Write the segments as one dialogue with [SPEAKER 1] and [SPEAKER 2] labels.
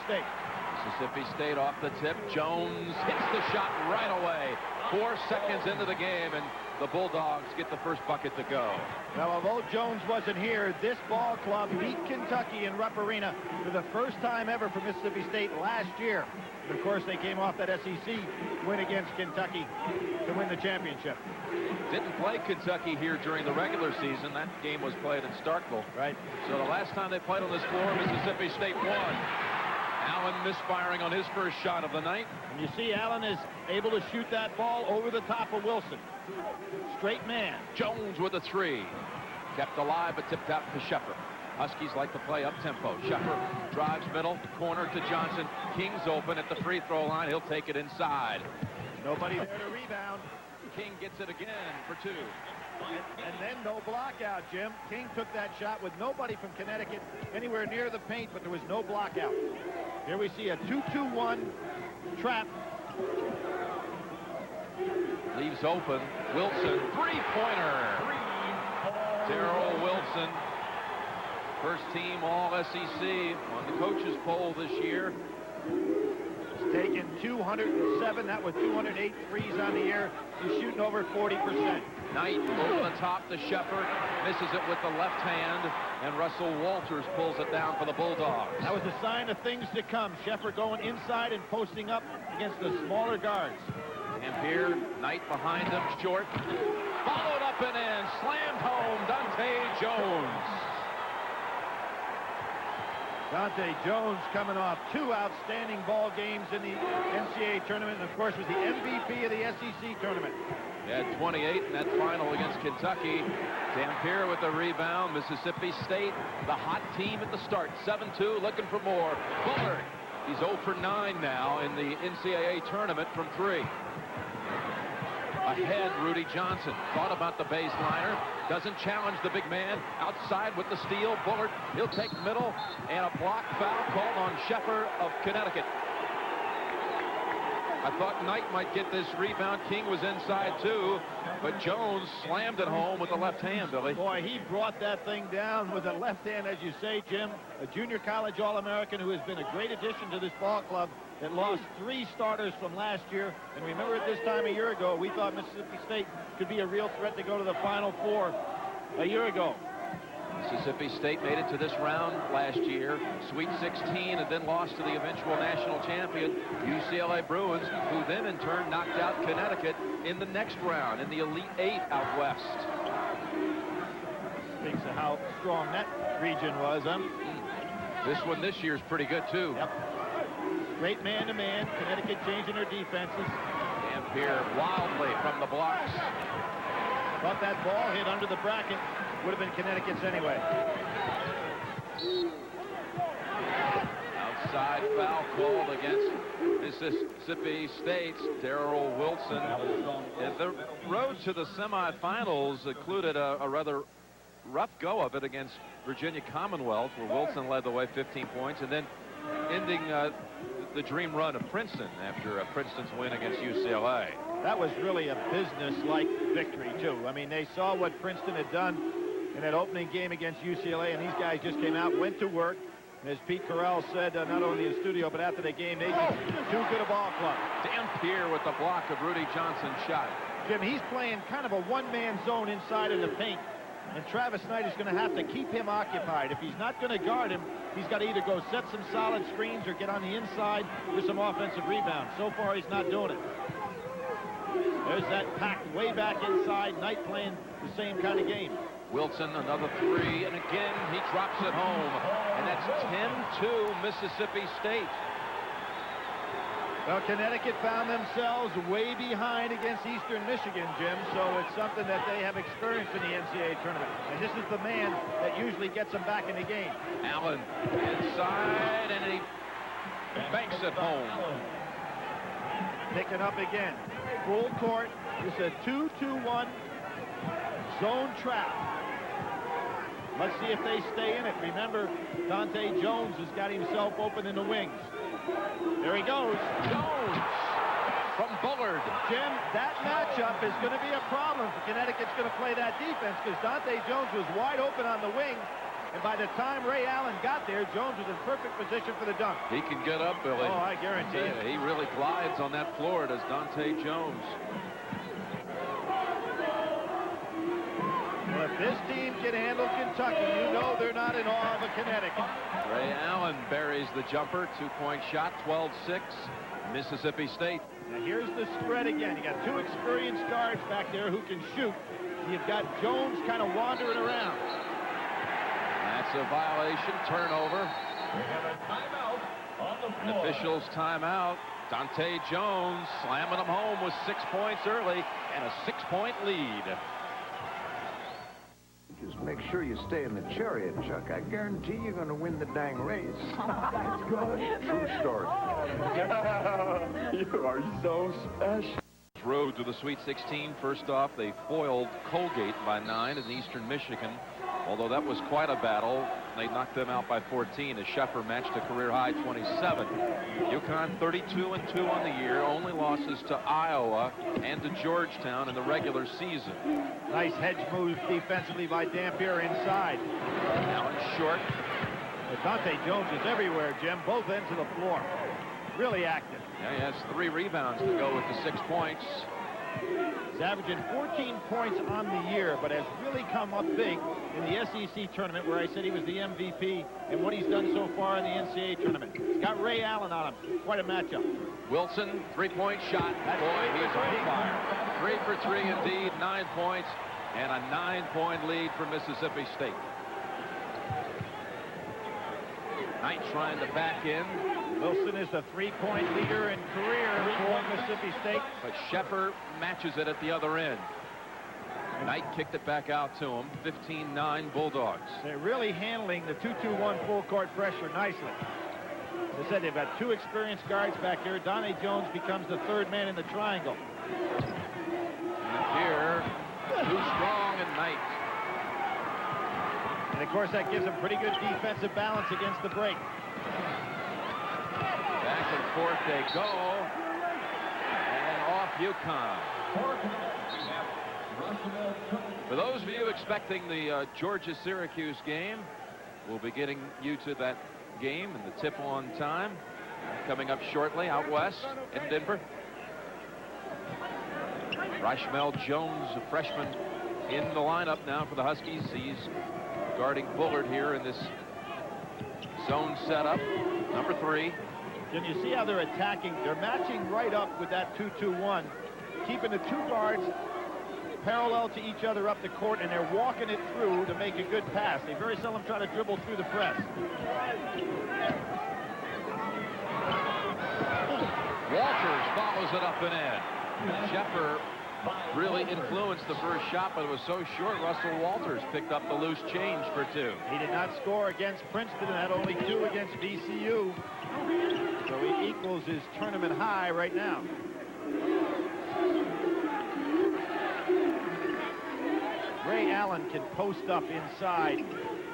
[SPEAKER 1] State.
[SPEAKER 2] Mississippi State off the tip. Jones hits the shot right away. 4 seconds into the game, and the Bulldogs get the first bucket to go.
[SPEAKER 1] Now, although Jones wasn't here, this ball club beat Kentucky in Rupp Arena for the first time ever for Mississippi State last year. And of course, they came off that SEC win against Kentucky to win the championship.
[SPEAKER 2] Didn't play Kentucky here during the regular season. That game was played in Starkville.
[SPEAKER 1] Right.
[SPEAKER 2] So the last time they played on this floor, Mississippi State won. Allen misfiring on his first shot of the night.
[SPEAKER 1] And you see Allen is able to shoot that ball over the top of Wilson. Straight man.
[SPEAKER 2] Jones with a 3. Kept alive, but tipped out to Sheffer. Huskies like to play up-tempo. Sheffer drives middle, corner to Johnson. King's open at the free throw line. He'll take it inside.
[SPEAKER 1] Nobody there to rebound.
[SPEAKER 2] King gets it again for 2.
[SPEAKER 1] And then no block out, Jim. King took that shot with nobody from Connecticut anywhere near the paint, but there was no block out. Here we see a 2-2-1 trap.
[SPEAKER 2] Leaves open. Wilson, three-pointer. Darrell Wilson, first team All-SEC on the coaches poll this year.
[SPEAKER 1] He's taken 207. That was 208 threes on the year. He's shooting over 40%.
[SPEAKER 2] Knight over the top to Sheffer, misses it with the left hand, and Russell Walters pulls it down for the Bulldogs.
[SPEAKER 1] That was a sign of things to come. Sheffer going inside and posting up against the smaller guards.
[SPEAKER 2] Dampier, Knight behind him, short. Followed up and in, slammed home, Dante Jones.
[SPEAKER 1] Dante Jones coming off 2 outstanding ball games in the NCAA tournament, and of course was the MVP of the SEC tournament.
[SPEAKER 2] He had 28 in that final against Kentucky. Dampier with the rebound. Mississippi State, the hot team at the start. 7-2, looking for more. Bullard, he's 0 for 9 now in the NCAA tournament from 3. Ahead, Rudy Johnson. Thought about the baseliner. Doesn't challenge the big man. Outside with the steal. Bullard, he'll take middle. And a block foul called on Sheffer of Connecticut. I thought Knight might get this rebound. King was inside too, but Jones slammed it home with the left hand, Billy.
[SPEAKER 1] Boy, he brought that thing down with the left hand, as you say, Jim. A junior college All-American who has been a great addition to this ball club that lost 3 starters from last year. And remember, at this time a year ago, we thought Mississippi State could be a real threat to go to the Final Four a year ago.
[SPEAKER 2] Mississippi State made it to this round last year, Sweet 16, and then lost to the eventual national champion, UCLA Bruins, who then in turn knocked out Connecticut in the next round in the Elite 8 out west.
[SPEAKER 1] Speaks of how strong that region was, huh?
[SPEAKER 2] This one this year is pretty good too.
[SPEAKER 1] Yep. Great man-to-man. Connecticut changing their defenses.
[SPEAKER 2] Dampier wildly from the blocks.
[SPEAKER 1] Thought that ball hit under the bracket. Would have been Connecticut's anyway.
[SPEAKER 2] Outside foul called against Mississippi State's Darrell Wilson. And the road to the semifinals included a rather rough go of it against Virginia Commonwealth, where Wilson led the way 15 points, and then ending the dream run of Princeton after Princeton's win against UCLA.
[SPEAKER 1] That was really a business-like victory, too. I mean, they saw what Princeton had done in that opening game against UCLA, and these guys just came out, went to work. And as Pete Corral said, not only in the studio, but after the game, they just too good a ball club.
[SPEAKER 2] Dampier with the block of Rudy Johnson's shot.
[SPEAKER 1] Jim, he's playing kind of a one-man zone inside in the paint. And Travis Knight is going to have to keep him occupied. If he's not going to guard him, he's got to either go set some solid screens or get on the inside with some offensive rebounds. So far, he's not doing it. There's that pack way back inside. Knight playing the same kind of game.
[SPEAKER 2] Wilson, another 3, and again, he drops it home. And that's 10-2 Mississippi State.
[SPEAKER 1] Well, Connecticut found themselves way behind against Eastern Michigan, Jim, so it's something that they have experienced in the NCAA tournament. And this is the man that usually gets them back in the game.
[SPEAKER 2] Allen inside, and he banks it home.
[SPEAKER 1] Picking up again. Full court. This is a 2-2-1 zone trap. Let's see if they stay in it. Remember, Dante Jones has got himself open in the wings. There he goes.
[SPEAKER 2] Jones from Bullard.
[SPEAKER 1] Jim, that matchup is going to be a problem for Connecticut's going to play that defense because Dante Jones was wide open on the wing. And by the time Ray Allen got there, Jones was in perfect position for the dunk.
[SPEAKER 2] He can get up, Billy.
[SPEAKER 1] Oh, I guarantee it.
[SPEAKER 2] He really glides on that floor, does Dante Jones.
[SPEAKER 1] Well, if this team can handle Kentucky, you know they're not in awe of a Connecticut.
[SPEAKER 2] Ray Allen buries the jumper. 2-point shot, 12-6, Mississippi State.
[SPEAKER 1] Now here's the spread again. You got two experienced guards back there who can shoot. You've got Jones kind of wandering around.
[SPEAKER 2] That's a violation. Turnover.
[SPEAKER 3] We have a timeout on the
[SPEAKER 2] An
[SPEAKER 3] floor.
[SPEAKER 2] official's timeout. Dante Jones slamming them home with 6 points early and a 6-point lead.
[SPEAKER 4] Just make sure you stay in the chariot, Chuck. I guarantee you're going to win the dang race. That's good. True story.
[SPEAKER 5] You are so special.
[SPEAKER 2] Road to the Sweet 16. First off, they foiled Colgate by 9 in Eastern Michigan. Although that was quite a battle, they knocked them out by 14 as Sheffer matched a career-high 27. UConn 32-2 on the year. Only losses to Iowa and to Georgetown in the regular season.
[SPEAKER 1] Nice hedge move defensively by Dampier inside.
[SPEAKER 2] Allen short.
[SPEAKER 1] But Dante Jones is everywhere, Jim. Both ends of the floor. Really active.
[SPEAKER 2] Yeah, he has 3 rebounds to go with the 6 points.
[SPEAKER 1] He's averaging 14 points on the year, but has really come up big in the SEC tournament, where I said he was the MVP, and what he's done so far in the NCAA tournament. He's got Ray Allen on him. Quite a matchup.
[SPEAKER 2] Wilson, 3-point shot. Boy, he's on fire. 3 for 3 indeed, 9 points, and a 9-point lead for Mississippi State. Knight trying to back in.
[SPEAKER 1] Wilson is the 3-point leader in career for Mississippi State.
[SPEAKER 2] But Sheffer matches it at the other end. Knight kicked it back out to him. 15-9 Bulldogs.
[SPEAKER 1] They're really handling the 2-2-1 full court pressure nicely. As I said, they've got 2 experienced guards back here. Donnie Jones becomes the 3rd man in the triangle.
[SPEAKER 2] And here, too strong, and Knight.
[SPEAKER 1] And of course, that gives them pretty good defensive balance against the break.
[SPEAKER 2] Back and forth they go. And off UConn. For those of you expecting the Georgia-Syracuse game, we'll be getting you to that game and the tip on time coming up shortly out west in Denver. Rashmel Jones, a freshman, in the lineup now for the Huskies. He's guarding Bullard here in this zone setup. Number 3.
[SPEAKER 1] Jim, you see how they're attacking? They're matching right up with that 2-2-1, keeping the 2 guards parallel to each other up the court, and they're walking it through to make a good pass. They very seldom try to dribble through the press.
[SPEAKER 2] Walters follows it up and in. Sheffer really influenced the first shot, but it was so short. Russell Walters picked up the loose change for 2.
[SPEAKER 1] He did not score against Princeton and had only 2 against VCU. So he equals his tournament high right now. Ray Allen can post up inside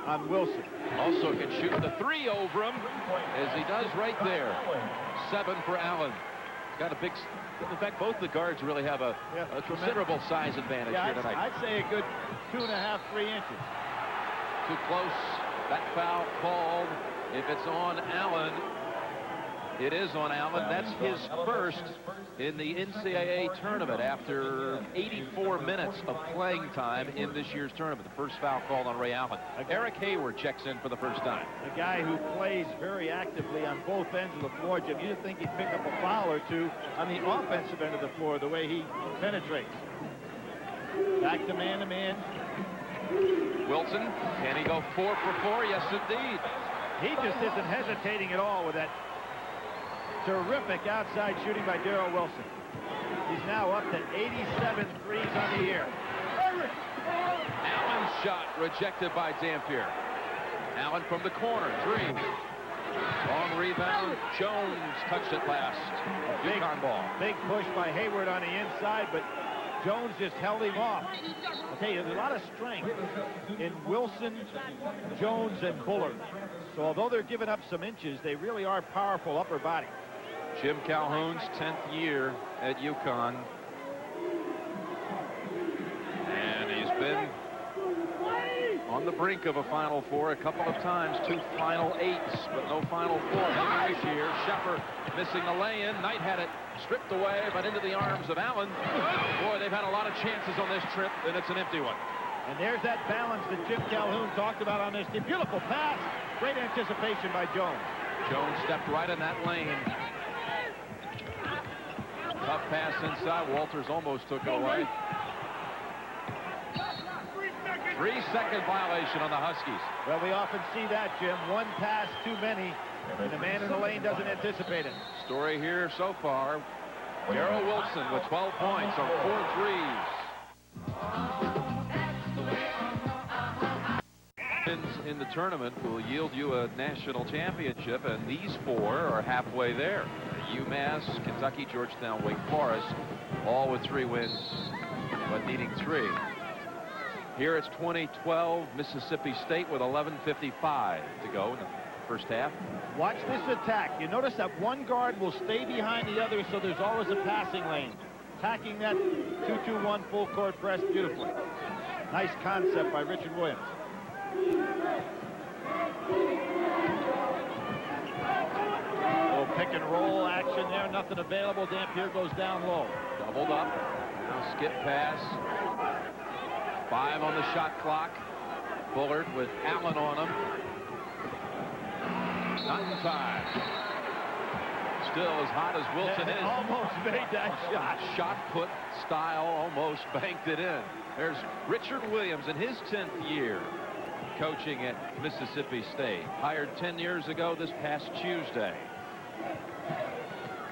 [SPEAKER 1] on Wilson.
[SPEAKER 2] Also can shoot the 3 over him, as he does right there. 7 for Allen. Got a big... In fact, both the guards really have a considerable size advantage here tonight.
[SPEAKER 1] I'd say a good 2.5, 3 inches.
[SPEAKER 2] Too close. That foul called. If it's on Allen, it is on Allen. That's his first in the NCAA tournament after 84 minutes of playing time in this year's tournament. The first foul called on Ray Allen. Eric Hayward checks in for the first time.
[SPEAKER 1] A guy who plays very actively on both ends of the floor, Jim. You'd think he'd pick up a foul or 2 on the offensive end of the floor, the way he penetrates. Back to man-to-man.
[SPEAKER 2] Wilson, can he go 4 for 4? Yes, indeed.
[SPEAKER 1] He just isn't hesitating at all with that terrific outside shooting by Darrell Wilson. He's now up to 87 threes on the year.
[SPEAKER 2] Allen's shot rejected by Dampier. Allen from the corner, 3. Long rebound. Jones touched it last. UConn ball.
[SPEAKER 1] Big push by Hayward on the inside, but Jones just held him off. I'll tell you, there's a lot of strength in Wilson, Jones, and Bullard. So although they're giving up some inches, they really are powerful upper body.
[SPEAKER 2] Jim Calhoun's 10th year at UConn. And he's been on the brink of a Final Four a couple of times, 2 Final Eights, but no Final Four this year. Sheffer missing the lay-in. Knight had it stripped away, but into the arms of Allen. Boy, they've had a lot of chances on this trip, and it's an empty one.
[SPEAKER 1] And there's that balance that Jim Calhoun talked about on this. Beautiful pass. Great anticipation by Jones.
[SPEAKER 2] Jones stepped right in that lane. Tough pass inside. Walters almost took it away. 3-second violation on the Huskies.
[SPEAKER 1] Well, we often see that, Jim. One pass too many, and the man in the lane doesn't anticipate it.
[SPEAKER 2] Story here so far. Darrell Wilson with 12 points on 4 threes. In the tournament will yield you a national championship, and these 4 are halfway there. UMass, Kentucky, Georgetown, Wake Forest, all with 3 wins, but needing 3. Here it's 2012, Mississippi State with 11:55 to go in the first half.
[SPEAKER 1] Watch this attack. You notice that one guard will stay behind the other, so there's always a passing lane. Attacking that 2-2-1 full court press beautifully. Nice concept by Richard Williams. Little pick and roll action there. Nothing available. Dampier goes down low.
[SPEAKER 2] Doubled up. Now skip pass. 5 on the shot clock. Bullard with Allen on him. Not in time. Still as hot as Wilson is.
[SPEAKER 1] Almost made that shot.
[SPEAKER 2] Shot put style, almost banked it in. There's Richard Williams in his 10th year coaching at Mississippi State. Hired 10 years ago this past Tuesday.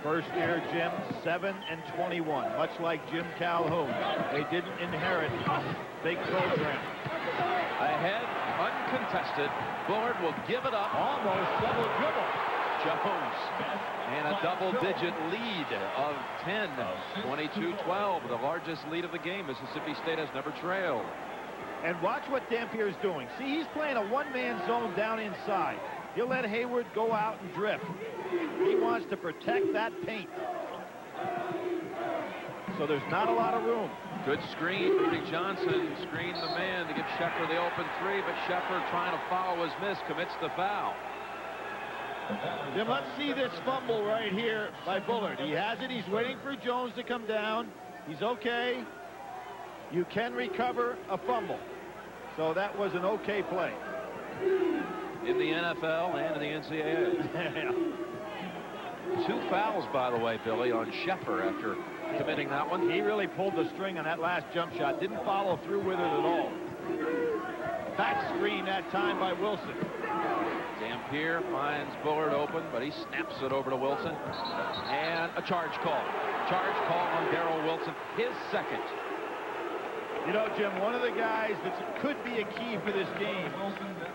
[SPEAKER 1] First year, Jim, 7-21. Much like Jim Calhoun. They didn't inherit big program.
[SPEAKER 2] Ahead, uncontested. Bullard will give it up.
[SPEAKER 1] Almost double dribble.
[SPEAKER 2] Jones. And a double-digit lead of 10. 22-12, the largest lead of the game. Mississippi State has never trailed.
[SPEAKER 1] And watch what Dampier's doing. See, he's playing a one-man zone down inside. He'll let Hayward go out and drift. He wants to protect that paint. So there's not a lot of room.
[SPEAKER 2] Good screen. Rudy Johnson screened the man to give Sheffer the open 3, but Sheffer, trying to follow his miss, commits the foul.
[SPEAKER 1] Jim, let's see this fumble right here by Bullard. He has it. He's waiting for Jones to come down. He's okay. You can recover a fumble. So that was an okay play.
[SPEAKER 2] In the NFL and in the NCAA. 2 fouls, by the way, Billy, on Sheffer after committing that one.
[SPEAKER 1] He really pulled the string on that last jump shot. Didn't follow through with it at all. Back screen that time by Wilson.
[SPEAKER 2] Dampier finds Bullard open, but he snaps it over to Wilson. And a charge call. Charge call on Darrell Wilson, his second.
[SPEAKER 1] You know, Jim, one of the guys that could be a key for this game,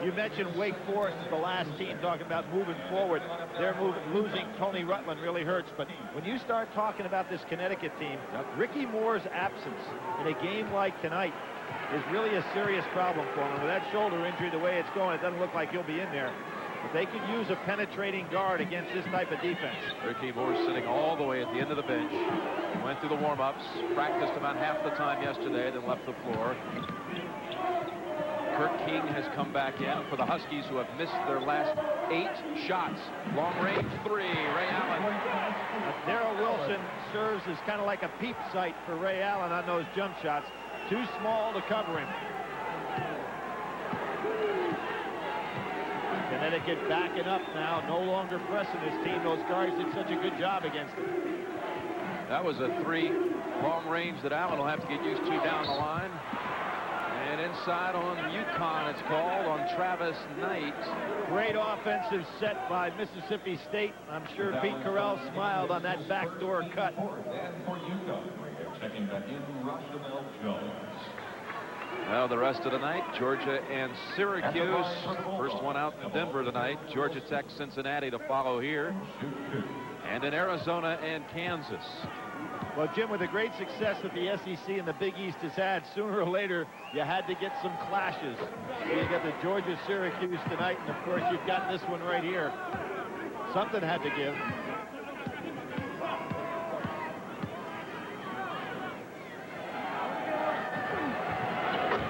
[SPEAKER 1] you mentioned Wake Forest is the last team talking about moving forward. They're losing Tony Rutland really hurts. But when you start talking about this Connecticut team, Ricky Moore's absence in a game like tonight is really a serious problem for him. With that shoulder injury, the way it's going, it doesn't look like he'll be in there. But they could use a penetrating guard against this type of defense.
[SPEAKER 2] Ricky Moore sitting all the way at the end of the bench. Went through the warm-ups, practiced about half the time yesterday, then left the floor. Kirk King has come back in for the Huskies, who have missed their last 8 shots. Long-range 3, Ray Allen.
[SPEAKER 1] Darrell Wilson serves as kind of like a peep sight for Ray Allen on those jump shots. Too small to cover him. Connecticut backing up now, no longer pressing this team. Those guards did such a good job against them.
[SPEAKER 2] That was a 3 long range that Allen will have to get used to down the line. And inside on UConn, it's called on Travis Knight.
[SPEAKER 1] Great offensive set by Mississippi State. I'm sure Pete Carell smiled on that backdoor cut.
[SPEAKER 3] Checking back in, Roshamel Jones.
[SPEAKER 2] Well, the rest of the night, Georgia and Syracuse. First one out in Denver tonight. Georgia Tech, Cincinnati to follow here. And in Arizona and Kansas.
[SPEAKER 1] Well, Jim, with the great success that the SEC and the Big East has had, sooner or later, you had to get some clashes. So you got the Georgia-Syracuse tonight, and of course, you've got this one right here. Something had to give.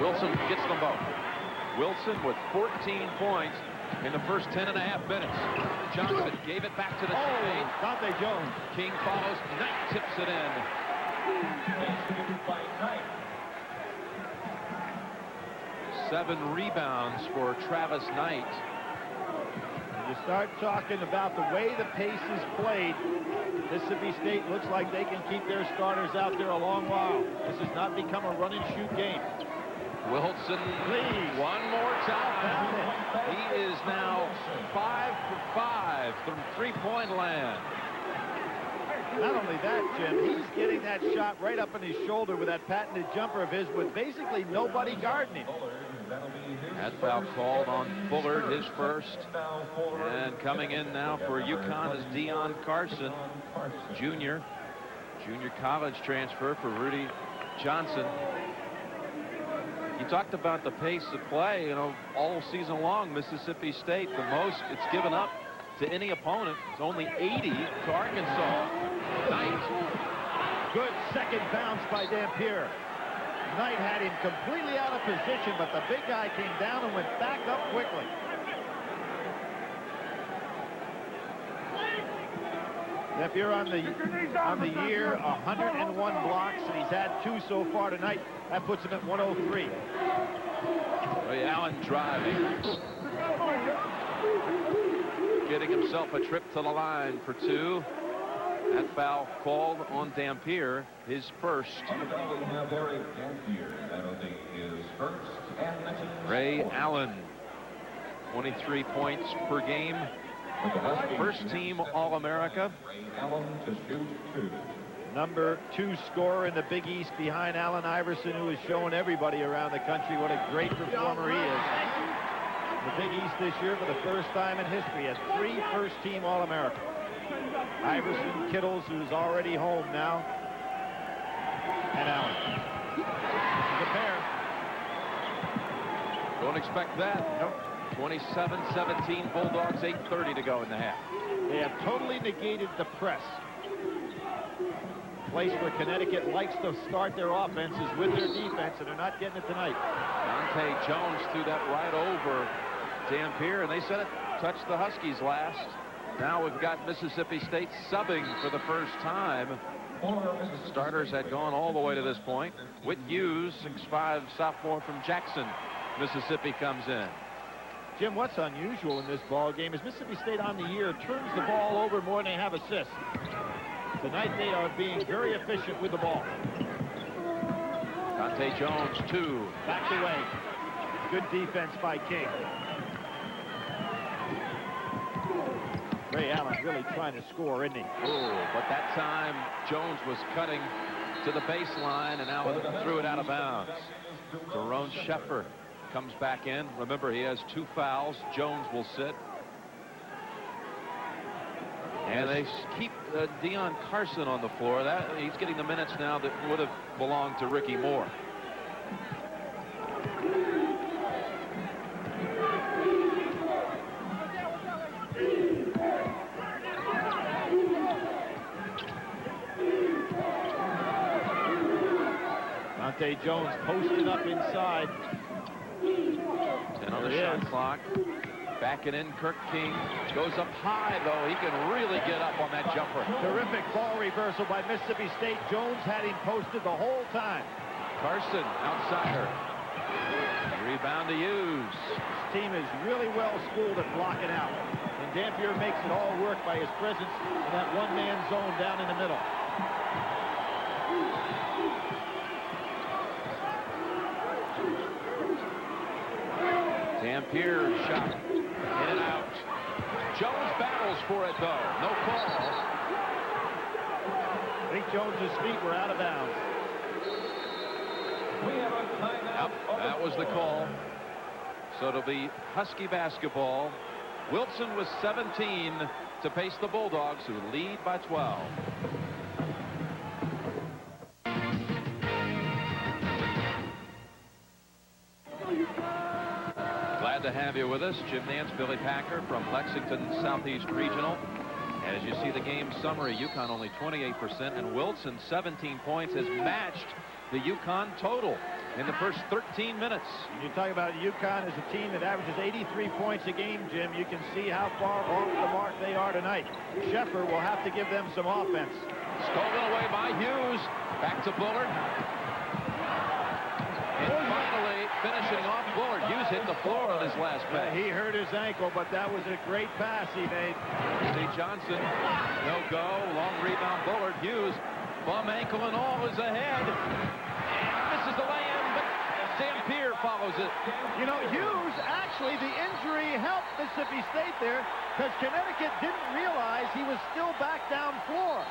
[SPEAKER 2] Wilson gets them both. Wilson with 14 points in the first 10.5 minutes. Johnson gave it back to the teammate.
[SPEAKER 1] Dante Jones.
[SPEAKER 2] King follows. Knight tips it in.
[SPEAKER 3] By Knight.
[SPEAKER 2] 7 rebounds for Travis Knight.
[SPEAKER 1] You start talking about the way the pace is played. Mississippi State looks like they can keep their starters out there a long while. This has not become a run-and-shoot game.
[SPEAKER 2] Wilson,
[SPEAKER 1] Please.
[SPEAKER 2] one more time. He is now 5 for 5 from three-point land.
[SPEAKER 1] Not only that, Jim, he's getting that shot right up in his shoulder with that patented jumper of his with basically nobody guarding him.
[SPEAKER 2] That foul called on Bullard, his first. And coming in now for UConn is Deion Carson, junior college transfer for Rudy Johnson. You talked about the pace of play, you know, all season long. Mississippi State, the most it's given up to any opponent. It's only 80 to Arkansas. Knight.
[SPEAKER 1] Good second bounce by Dampier. Knight had him completely out of position, but the big guy came down and went back up quickly. Dampier on the year, 101 blocks, and he's had 2 so far tonight. That puts him at 103.
[SPEAKER 2] Ray Allen driving. Getting himself a trip to the line for 2. That foul called on Dampier, his first. Ray Allen, 23 points per game. First team All-America.
[SPEAKER 1] Number 2 scorer in the Big East behind Allen Iverson, who is showing everybody around the country what a great performer he is. The Big East this year for the first time in history has 3 first-team All-America. Iverson, Kittles, who's already home now, and Allen. The pair.
[SPEAKER 2] Don't expect that.
[SPEAKER 1] Nope.
[SPEAKER 2] 27-17 Bulldogs, 8:30 to go in the half.
[SPEAKER 1] They have totally negated the press. Place where Connecticut likes to start their offenses with their defense, and they're not getting it tonight.
[SPEAKER 2] Dante Jones threw that right over Dampier, and they said it touched the Huskies last. Now we've got Mississippi State subbing for the first time. Starters had gone all the way to this point. Whit Hughes, 6'5" sophomore from Jackson, Mississippi, comes in.
[SPEAKER 1] Jim, what's unusual in this ball game is Mississippi State on the year turns the ball over more than they have assists. Tonight they are being very efficient with the ball.
[SPEAKER 2] Dante Jones, 2.
[SPEAKER 1] Backed away. Good defense by King. Ray Allen really trying to score, isn't he?
[SPEAKER 2] Oh, but that time Jones was cutting to the baseline, and Allen threw it out of bounds. Tyrone Sheffer comes back in. Remember, he has 2 fouls. Jones will sit. And they keep Deion Carson on the floor. He's getting the minutes now that would have belonged to Ricky Moore.
[SPEAKER 1] Dante Jones posted up inside.
[SPEAKER 2] 10 on the shot clock. Backing in, Kirk King goes up high, though. He can really get up on that jumper.
[SPEAKER 1] Terrific ball reversal by Mississippi State. Jones had him posted the whole time.
[SPEAKER 2] Carson, outsider. Rebound to Hughes.
[SPEAKER 1] This team is really well schooled at blocking out. And Dampier makes it all work by his presence in that one-man zone down in the middle.
[SPEAKER 2] Dampier shot. In and out. Jones battles for it, though. No call.
[SPEAKER 1] I think Jones's feet were out of bounds.
[SPEAKER 2] Yep, that was the call. So it'll be Husky basketball. Wilson with 17 to pace the Bulldogs, who lead by 12. Glad to have you with us. Jim Nance, Billy Packer from Lexington Southeast Regional. As you see the game summary, UConn only 28%, and Wilson, 17 points, has matched the UConn total. in the first 13 minutes.
[SPEAKER 1] You talk about UConn as a team that averages 83 points a game, Jim. You can see how far off the mark they are tonight. Sheffer will have to give them some offense.
[SPEAKER 2] Stolen away by Hughes. Back to Bullard. And finally finishing off Bullard. Hughes hit the floor on his last pass.
[SPEAKER 1] He hurt his ankle, but that was a great pass he made.
[SPEAKER 2] Steve Johnson, no go. Long rebound. Bullard. Hughes, bum ankle and all, is ahead. And misses the lay-in, but Dampier follows it.
[SPEAKER 1] You know, Hughes, actually, the injury helped Mississippi State there because Connecticut didn't realize he was still back down floor.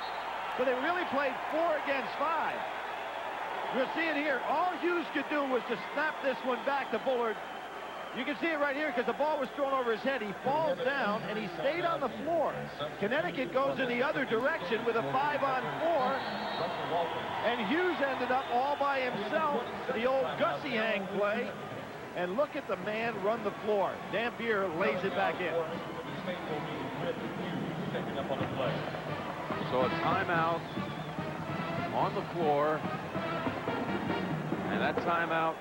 [SPEAKER 1] So they really played 4 against 5. You'll see it here. All Hughes could do was to snap this one back to Bullard. You can see it right here because the ball was thrown over his head. He falls down, and he stayed on the floor. Connecticut goes in the other direction with a 5-on-4, and Hughes ended up all by himself, the old Gussie hang play. And look at the man run the floor. Dampier lays it back in.
[SPEAKER 2] So a timeout on the floor. And that timeout.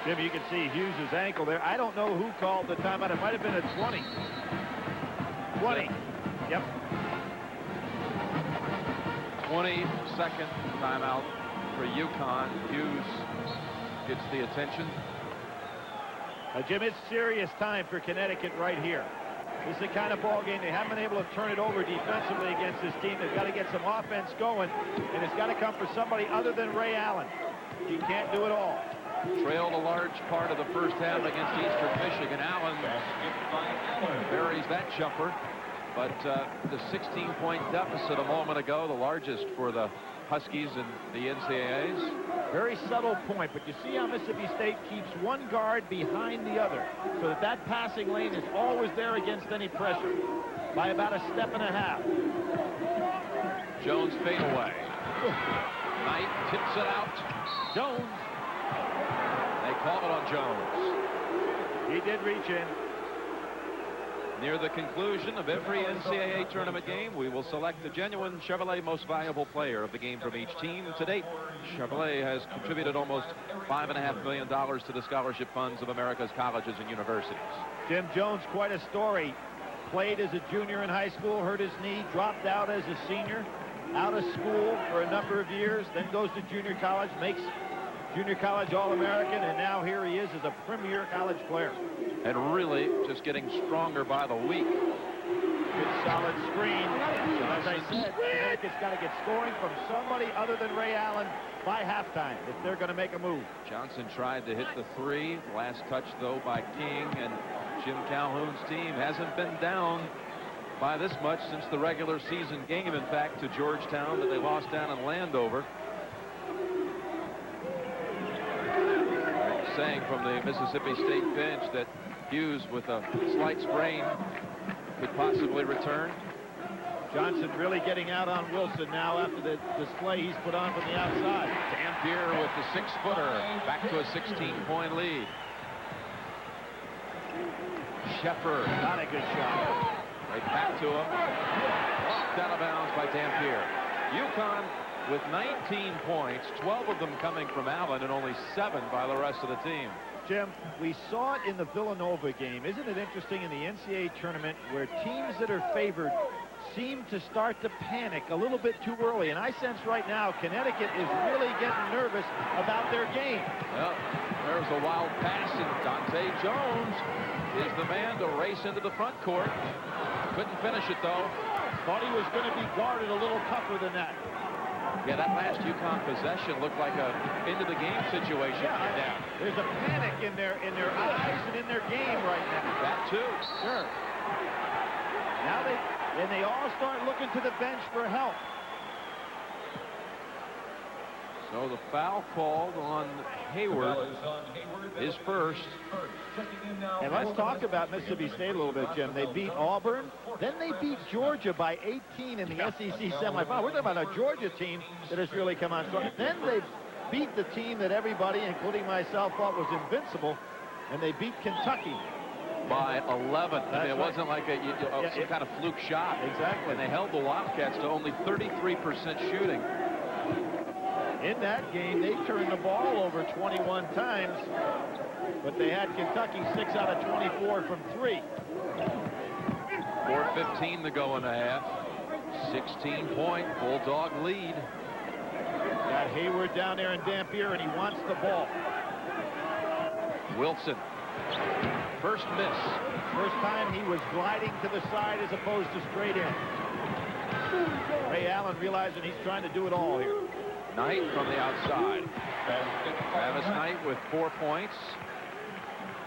[SPEAKER 1] Jim, you can see Hughes' ankle there. I don't know who called the timeout. It might have been a 20. 20. Yep.
[SPEAKER 2] 20-second timeout for UConn. Hughes gets the attention.
[SPEAKER 1] Jim, it's serious time for Connecticut right here. This is the kind of ball game they haven't been able to turn it over defensively against this team. They've got to get some offense going, and it's got to come for somebody other than Ray Allen. He can't do it all.
[SPEAKER 2] Trailed a large part of the first half against Eastern Michigan. Allen buries that jumper, but the 16-point deficit a moment ago, the largest for the Huskies and the NCAAs.
[SPEAKER 1] Very subtle point, but you see how Mississippi State keeps one guard behind the other so that that passing lane is always there against any pressure by about a step and a half.
[SPEAKER 2] Jones fade away. Knight tips it out.
[SPEAKER 1] Jones.
[SPEAKER 2] They call it on Jones.
[SPEAKER 1] He did reach in.
[SPEAKER 2] Near the conclusion of every NCAA tournament game, we will select the genuine Chevrolet Most Valuable Player of the game from each team. To date, Chevrolet has contributed almost $5.5 million to the scholarship funds of America's colleges and universities.
[SPEAKER 1] Jim Jones, quite a story. Played as a junior in high school, hurt his knee, dropped out as a senior, out of school for a number of years, then goes to junior college, makes junior college All-American, and now here he is as a premier college player.
[SPEAKER 2] And really just getting stronger by the week.
[SPEAKER 1] Good solid screen. As I said, Connecticut's got to get scoring from somebody other than Ray Allen by halftime if they're going to make a move.
[SPEAKER 2] Johnson tried to hit the 3. Last touch, though, by King. And Jim Calhoun's team hasn't been down by this much since the regular season game, in fact, to Georgetown that they lost down in Landover. Saying from the Mississippi State bench that Hughes, with a slight sprain, could possibly return.
[SPEAKER 1] Johnson really getting out on Wilson now after the display he's put on from the outside.
[SPEAKER 2] Dampier with the 6-footer, back to a 16-point lead. Sheffer,
[SPEAKER 1] Not a good shot.
[SPEAKER 2] right back to him. Blocked out of bounds by Dampier. UConn with 19 points, 12 of them coming from Allen and only 7 by the rest of the team.
[SPEAKER 1] Jim, we saw it in the Villanova game. Isn't it interesting in the NCAA tournament where teams that are favored seem to start to panic a little bit too early? And I sense right now Connecticut is really getting nervous about their game.
[SPEAKER 2] Well, there's a wild pass, and Dante Jones is the man to race into the front court. Couldn't finish it, though.
[SPEAKER 1] Thought he was going to be guarded a little tougher than that.
[SPEAKER 2] Yeah, that last UConn possession looked like a end-of-the-game situation.
[SPEAKER 1] Yeah, there's a panic in their eyes and in their game right now.
[SPEAKER 2] That too.
[SPEAKER 1] Sure. Now they all start looking to the bench for help.
[SPEAKER 2] So the foul called on Hayward is first.
[SPEAKER 1] And let's talk about Mississippi State a little bit, Jim. They beat Auburn. Then they beat Georgia by 18 in the SEC semifinal. We're talking about a Georgia team that has really come on strong. Then they beat the team that everybody, including myself, thought was invincible, and they beat Kentucky.
[SPEAKER 2] By 11. I mean, it
[SPEAKER 1] right.
[SPEAKER 2] wasn't like some kind of fluke shot.
[SPEAKER 1] Exactly.
[SPEAKER 2] And they held the Wildcats to only 33% shooting.
[SPEAKER 1] In that game, they turned the ball over 21 times, but they had Kentucky 6 out of 24 from 3.
[SPEAKER 2] 4:15 to go in the half. 16-point Bulldog lead.
[SPEAKER 1] Got Hayward down there in Dampier, and he wants the ball.
[SPEAKER 2] Wilson. First miss.
[SPEAKER 1] First time he was gliding to the side as opposed to straight in. Ray Allen realizing he's trying to do it all here.
[SPEAKER 2] Knight from the outside. Travis Knight with 4 points.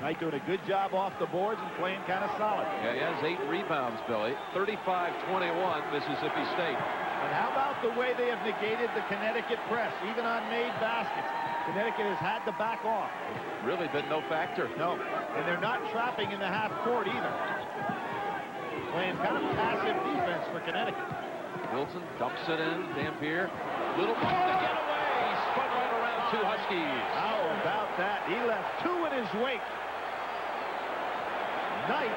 [SPEAKER 1] Knight doing a good job off the boards and playing kind of solid.
[SPEAKER 2] Yeah, he has 8 rebounds, Billy. 35-21, Mississippi State.
[SPEAKER 1] And how about the way they have negated the Connecticut press, even on made baskets? Connecticut has had to back off.
[SPEAKER 2] Really been no factor.
[SPEAKER 1] No, and they're not trapping in the half court either. Playing kind of passive defense for Connecticut.
[SPEAKER 2] Wilson dumps it in. Dampier. Little ball to get away. He spun right around 2 Huskies.
[SPEAKER 1] How about that? He left 2 in his wake. Knight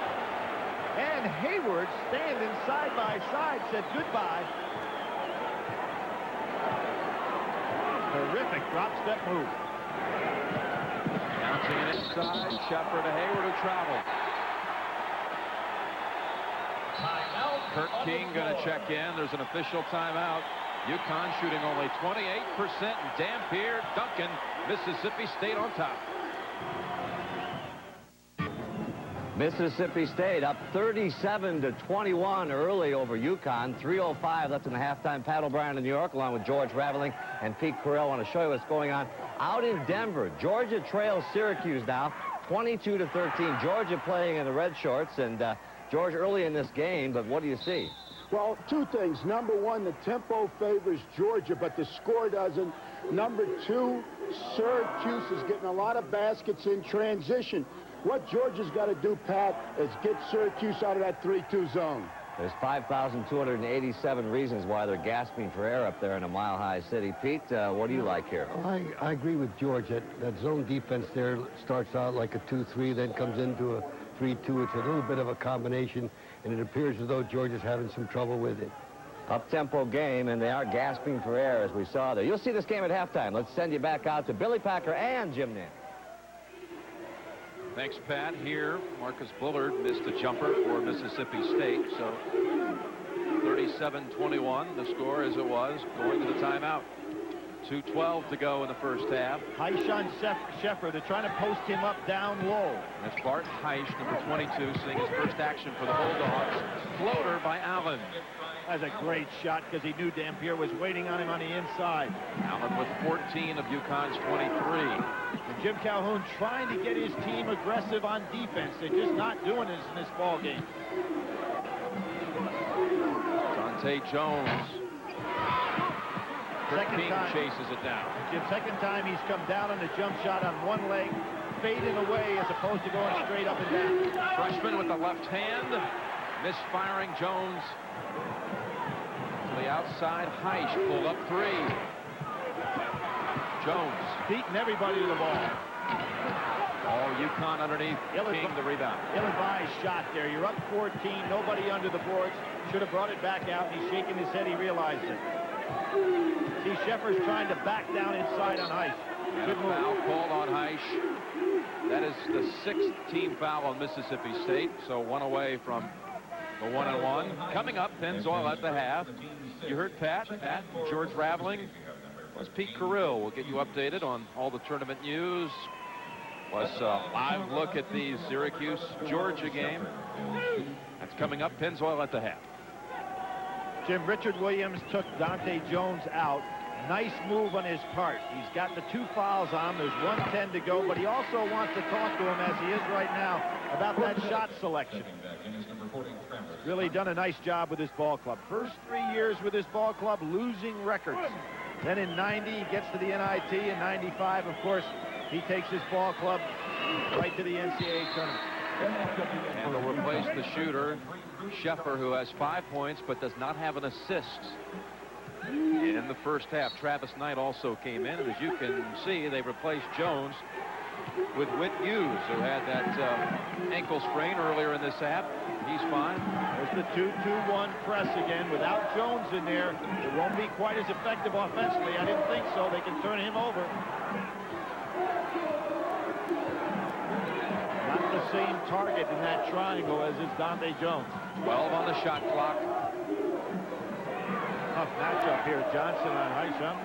[SPEAKER 1] and Hayward standing side by side, said goodbye. Terrific drop step move.
[SPEAKER 2] Bouncing it inside. Shepard to Hayward, who traveled. Kurt King going to check in. There's an official timeout. UConn shooting only 28%. And Dampier, Duncan, Mississippi State on top.
[SPEAKER 6] Mississippi State up 37-21 early over UConn. 3:05 left in the halftime. Pat O'Brien in New York, along with George Raveling and Pete Carell. Want to show you what's going on out in Denver. Georgia trails Syracuse now, 22-13. Georgia playing in the red shorts, and George early in this game. But what do you see?
[SPEAKER 7] Well, 2 things. Number 1, the tempo favors Georgia, but the score doesn't. Number 2, Syracuse is getting a lot of baskets in transition. What Georgia's got to do, Pat, is get Syracuse out of that 3-2 zone.
[SPEAKER 6] There's 5,287 reasons why they're gasping for air up there in a mile-high city. Pete, what do you like here?
[SPEAKER 8] I agree with George. That zone defense there starts out like a 2-3, then comes into a 3-2. It's a little bit of a combination, and it appears as though Georgia's having some trouble with it.
[SPEAKER 6] Up-tempo game, and they are gasping for air, as we saw there. You'll see this game at halftime. Let's send you back out to Billy Packer and Jim Nance.
[SPEAKER 2] Thanks, Pat. Here, Marcus Bullard missed a jumper for Mississippi State. So 37-21, the score as it was going to the timeout. 2:12 to go in the first half.
[SPEAKER 1] Heish on Shepard. They're trying to post him up down low.
[SPEAKER 2] That's Bart Heish, number 22, seeing his first action for the Bulldogs. Floater by Allen.
[SPEAKER 1] That's a great shot because he knew Dampier was waiting on him on the inside.
[SPEAKER 2] Allen with 14 of UConn's 23.
[SPEAKER 1] And Jim Calhoun trying to get his team aggressive on defense. They're just not doing this in this ball game.
[SPEAKER 2] Dante Jones.
[SPEAKER 1] Second
[SPEAKER 2] King
[SPEAKER 1] time.
[SPEAKER 2] chases it down.
[SPEAKER 1] Jim, second time he's come down on the jump shot on one leg, fading away as opposed to going straight up and down.
[SPEAKER 2] Freshman with the left hand. Misfiring Jones. To the outside, Heish pulled up 3. Jones.
[SPEAKER 1] Beating everybody to the ball.
[SPEAKER 2] All UConn underneath. King the rebound.
[SPEAKER 1] Ill-advised shot there. You're up 14, nobody under the boards. Should have brought it back out. He's shaking his head. He realized it. See, Shepard's trying to back down inside on Heish. Good move.
[SPEAKER 2] Foul called on Heish. That is the 6th team foul on Mississippi State. So 1 away from the 1-and-1. Coming up, Pennzoil at the half. You heard Pat, George Raveling, plus Pete Carrill. We'll get you updated on all the tournament news. Plus a live look at the Syracuse-Georgia game. That's coming up, Pennzoil at the half.
[SPEAKER 1] Jim, Richard Williams took Dante Jones out. Nice move on his part. He's got the 2 fouls on him. There's 1:10 to go, but he also wants to talk to him, as he is right now, about that shot selection. Really done a nice job with his ball club. First 3 years with his ball club, losing records. Then in 90, he gets to the NIT. In 95, of course, he takes his ball club right to the NCAA tournament.
[SPEAKER 2] And they'll replace the shooter, Sheffer, who has 5 points but does not have an assist in the first half. Travis Knight also came in, and as you can see, they replaced Jones. with Whit Hughes, who had that ankle sprain earlier in this half. He's fine.
[SPEAKER 1] There's the 2-2-1 press again. Without Jones in there, it won't be quite as effective offensively. I didn't think so. They can turn him over. Not the same target in that triangle as is Dante Jones.
[SPEAKER 2] 12 on the shot clock.
[SPEAKER 1] Tough matchup here. Johnson on Hysham.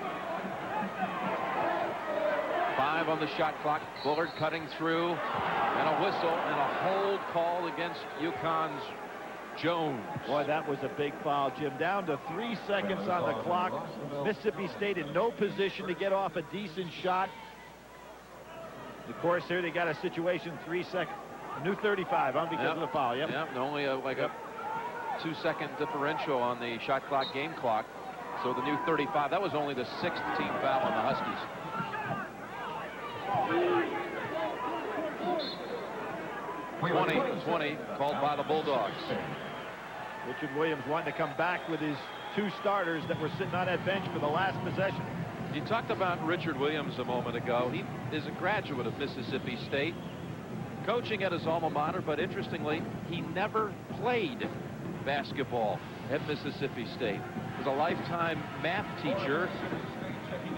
[SPEAKER 2] 5 on the shot clock. Bullard cutting through, and a whistle and a hold call against UConn's Jones.
[SPEAKER 1] Boy, that was a big foul, Jim. Down to 3 seconds on the clock. Mississippi State in no position to get off a decent shot. Of course, here they got a situation, 3 seconds. A new 35 on because of the foul. Yep.
[SPEAKER 2] Only like a 2-second differential on the shot clock, game clock. So the new 35. That was only the 6th team foul on the Huskies. 20 called by the Bulldogs.
[SPEAKER 1] Richard Williams wanting to come back with his 2 starters that were sitting on that bench for the last possession.
[SPEAKER 2] You talked about Richard Williams a moment ago. He is a graduate of Mississippi State, coaching at his alma mater, but interestingly, he never played basketball at Mississippi State. He was a lifetime math teacher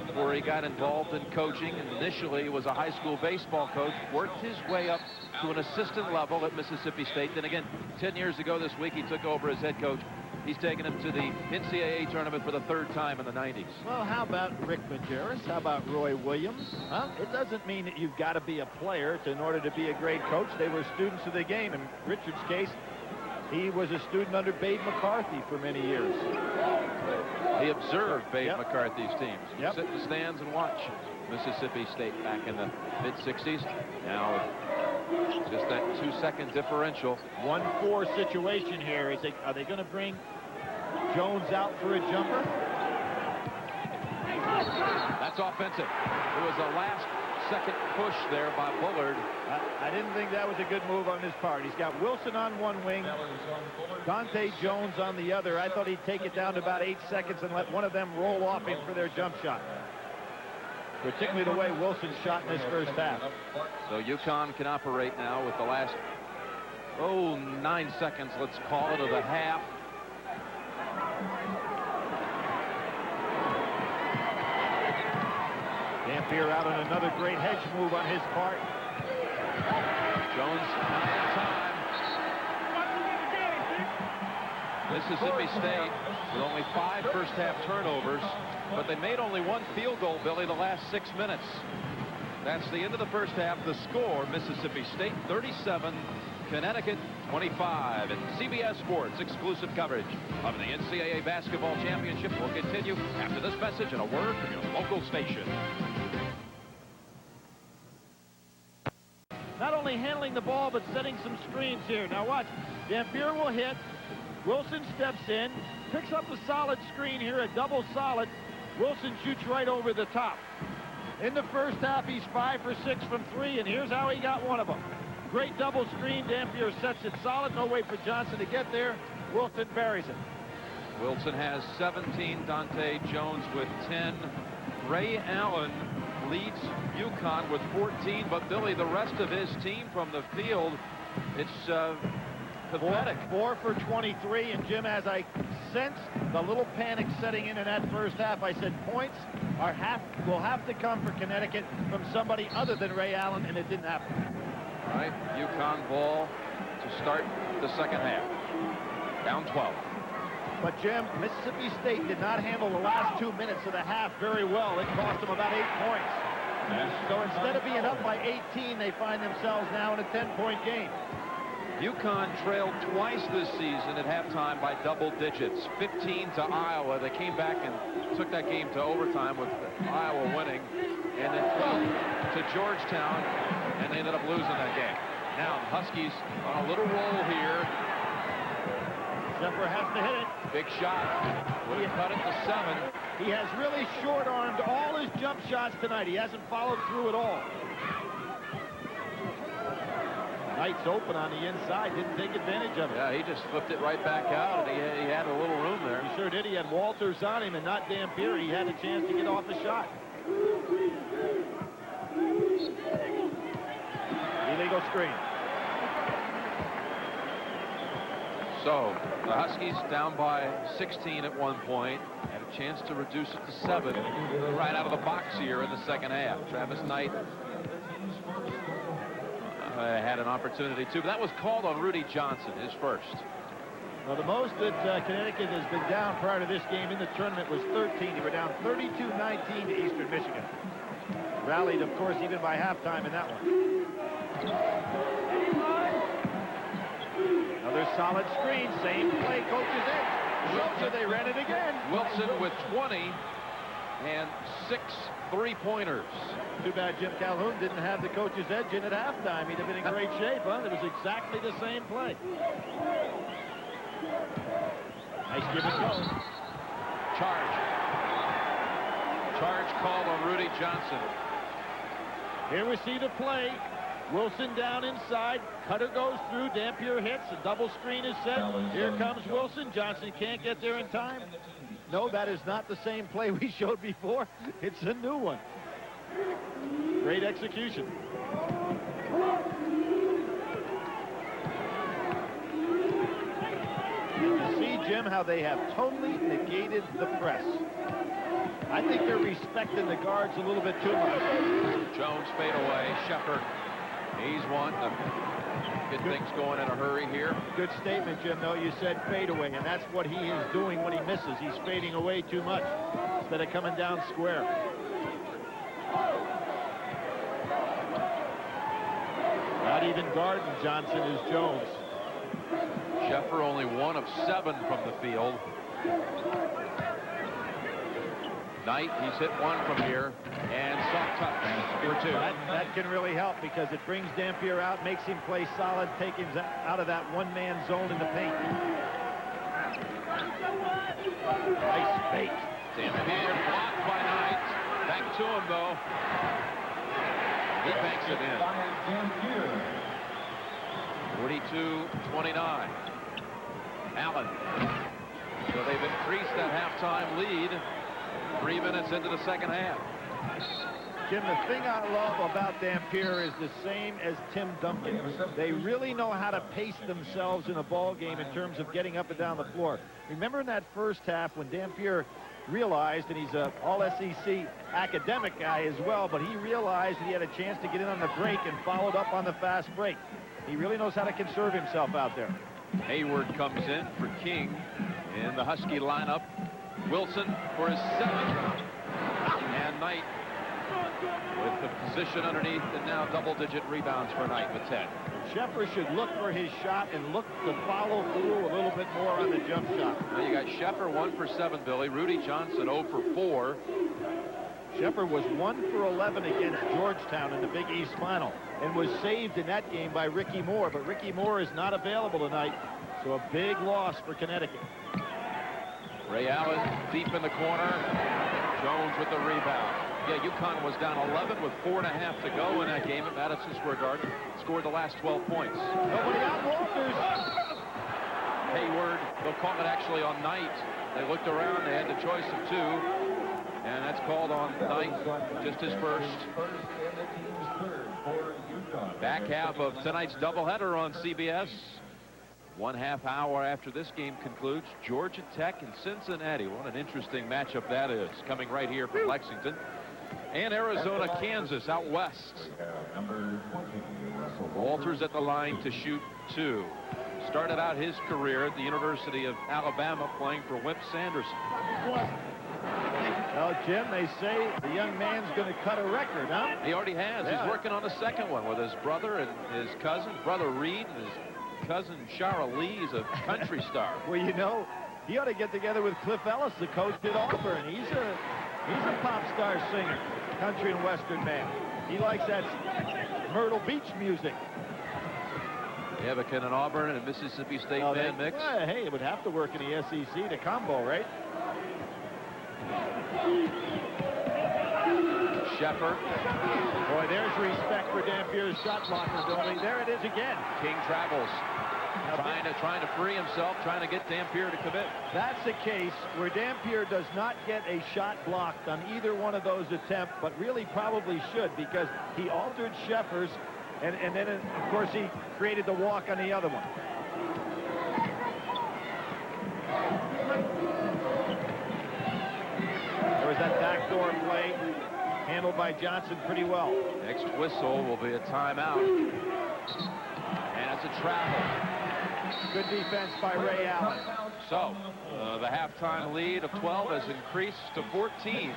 [SPEAKER 2] before he got involved in coaching. Initially, he was a high school baseball coach, worked his way up to an assistant level at Mississippi State. Then again, 10 years ago this week, he took over as head coach. He's taken him to the NCAA tournament for the 3rd time in the 90s.
[SPEAKER 1] Well, how about Rick Majerus? How about Roy Williams? Huh? It doesn't mean that you've got to be a player in order to be a great coach. They were students of the game. In Richard's case, he was a student under Babe McCarthy for many years.
[SPEAKER 2] He observed Babe McCarthy's teams.
[SPEAKER 1] Yep.
[SPEAKER 2] Sit in the stands and watch Mississippi State back in the mid-60s. Now, just that 2-second differential.
[SPEAKER 1] 1-4 situation here. Are they going to bring Jones out for a jumper?
[SPEAKER 2] That's offensive. It was a last-second push there by Bullard.
[SPEAKER 1] I didn't think that was a good move on his part. He's got Wilson on one wing, Dante Jones on the other. I thought he'd take it down to about 8 seconds and let one of them roll off him for their jump shot. Particularly the way Wilson shot in this first half.
[SPEAKER 2] So UConn can operate now with the last, 9 seconds, let's call it, of the half.
[SPEAKER 1] Dampier out on another great hedge move on his part.
[SPEAKER 2] Jones not in time. Mississippi State with only 5 first-half turnovers, but they made only 1 field goal, Billy, the last 6 minutes. That's the end of the first half. The score, Mississippi State 37, Connecticut 25. And CBS Sports exclusive coverage of the NCAA Basketball Championship will continue after this message and a word from your local station.
[SPEAKER 1] Not only handling the ball, but setting some screens here. Now watch. Dampier will hit. Wilson steps in, picks up a solid screen here, a double solid. Wilson shoots right over the top. In the first half, he's 5 for 6 from 3, and here's how he got one of them. Great double screen. Dampier sets it solid. No way for Johnson to get there. Wilson buries it.
[SPEAKER 2] Wilson has 17. Dante Jones with 10. Ray Allen leads UConn with 14. But, Billy, the rest of his team from the field, it's pathetic.
[SPEAKER 1] 4 for 23. And, Jim, as I sensed the little panic setting in that first half, I said points will have to come for Connecticut from somebody other than Ray Allen, and it didn't happen.
[SPEAKER 2] All right, UConn ball to start the second half. Down 12.
[SPEAKER 1] But, Jim, Mississippi State did not handle the last 2 minutes of the half very well. It cost them about 8 points. So instead of being up by 18, they find themselves now in a 10-point game.
[SPEAKER 2] UConn trailed twice this season at halftime by double digits. 15 to Iowa. They came back and took that game to overtime with Iowa winning. And then to Georgetown, and they ended up losing that game. Now the Huskies on a little roll here.
[SPEAKER 1] Zephyr has to hit it.
[SPEAKER 2] Big shot. Would have cut it to 7.
[SPEAKER 1] He has really short-armed all his jump shots tonight. He hasn't followed through at all. Knight's open on the inside. Didn't take advantage of it.
[SPEAKER 2] Yeah, he just flipped it right back out, and he had a little room there.
[SPEAKER 1] He sure did. He had Walters on him and not Dampier. He had a chance to get off the shot. Illegal screen.
[SPEAKER 2] So the Huskies down by 16 at one point. Had a chance to reduce it to 7 right out of the box here in the second half. Travis Knight had an opportunity too, but that was called on Rudy Johnson, his first.
[SPEAKER 1] Well, the most that Connecticut has been down prior to this game in the tournament was 13. They were down 32-19 to Eastern Michigan. Rallied, of course, even by halftime in that one. Another solid screen, same play, coach's edge. So they ran it again.
[SPEAKER 2] Wilson with 20 and 6 3-pointers.
[SPEAKER 1] Too bad Jim Calhoun didn't have the coach's edge in at halftime. He'd have been in great shape, huh? It was exactly the same play. Nice give and go.
[SPEAKER 2] Charge called on Rudy Johnson.
[SPEAKER 1] Here we see the play. Wilson down inside. Cutter goes through. Dampier hits. A double screen is set. Here comes Wilson. Johnson can't get there in time. No, that is not the same play we showed before. It's a new one. Great execution. You see, Jim, how they have totally negated the press. I think they're respecting the guards a little bit too much.
[SPEAKER 2] Jones fade away. Shepard. He's one to get things going in a hurry here.
[SPEAKER 1] Good statement, Jim, though. You said fade away, and that's what he is doing when he misses. He's fading away too much instead of coming down square. Not even guarding Johnson is Jones.
[SPEAKER 2] Sheffer only 1 of 7 from the field. Knight, he's hit 1 from here, and soft touch for 2.
[SPEAKER 1] That can really help because it brings Dampier out, makes him play solid, take him out of that one-man zone in the paint. Nice fake.
[SPEAKER 2] Dampier blocked by Knight. Back to him, though. He banks it in. 42-29. Allen. So they've increased that halftime lead 3 minutes into the second half.
[SPEAKER 1] Jim, the thing I love about Dampier is the same as Tim Duncan. They really know how to pace themselves in a ball game in terms of getting up and down the floor. Remember in that first half when Dampier realized, and he's an all-SEC academic guy as well, but he realized that he had a chance to get in on the break and followed up on the fast break. He really knows how to conserve himself out there.
[SPEAKER 2] Hayward comes in for King in the Husky lineup. Wilson for his 7th. And Knight with the position underneath, and now double-digit rebounds for Knight with 10.
[SPEAKER 1] Sheffer should look for his shot and look to follow through a little bit more on the jump shot.
[SPEAKER 2] Well, you got Sheffer 1 for 7, Billy. Rudy Johnson 0 for 4.
[SPEAKER 1] Sheffer was 1 for 11 against Georgetown in the Big East final and was saved in that game by Ricky Moore, but Ricky Moore is not available tonight, so a big loss for Connecticut.
[SPEAKER 2] Ray Allen deep in the corner. Jones with the rebound. Yeah, UConn was down 11 with 4.5 to go in that game at Madison Square Garden. Scored the last 12 points.
[SPEAKER 1] Nobody out, Walters.
[SPEAKER 2] Hayward, they'll call it actually on Knight. They looked around, they had the choice of 2. And that's called on Knight, just his first. Back half of tonight's doubleheader on CBS. 1/2 hour after this game concludes, Georgia Tech and Cincinnati. What an interesting matchup that is, coming right here from Lexington. And Arizona, Kansas out west. Walters at the line to shoot 2. Started out his career at the University of Alabama playing for Wimp Sanderson.
[SPEAKER 1] Well, Jim, they say the young man's going to cut a record, huh?
[SPEAKER 2] He already has.
[SPEAKER 1] Yeah.
[SPEAKER 2] He's working on a second one with his brother and his cousin, Brother Reed, and his cousin Shara Lee is a country star.
[SPEAKER 1] Well, you know, he ought to get together with Cliff Ellis, the coach at Auburn. He's a pop star singer, country and western man. He likes that Myrtle Beach music.
[SPEAKER 2] Yeah, but can an Auburn and a Mississippi State band mix?
[SPEAKER 1] Hey, it would have to work in the SEC to combo, right?
[SPEAKER 2] Shepard.
[SPEAKER 1] Boy, there's respect for Dampier's shot blocker ability. There it is again.
[SPEAKER 2] King travels. Trying to free himself, trying to get Dampier to commit.
[SPEAKER 1] That's a case where Dampier does not get a shot blocked on either one of those attempts, but really probably should, because he altered Sheffer's And then, of course, he created the walk on the other one. There was that backdoor play handled by Johnson pretty well.
[SPEAKER 2] Next whistle will be a timeout. And it's a travel.
[SPEAKER 1] Good defense by Ray Allen.
[SPEAKER 2] So the halftime lead of 12 has increased to 14.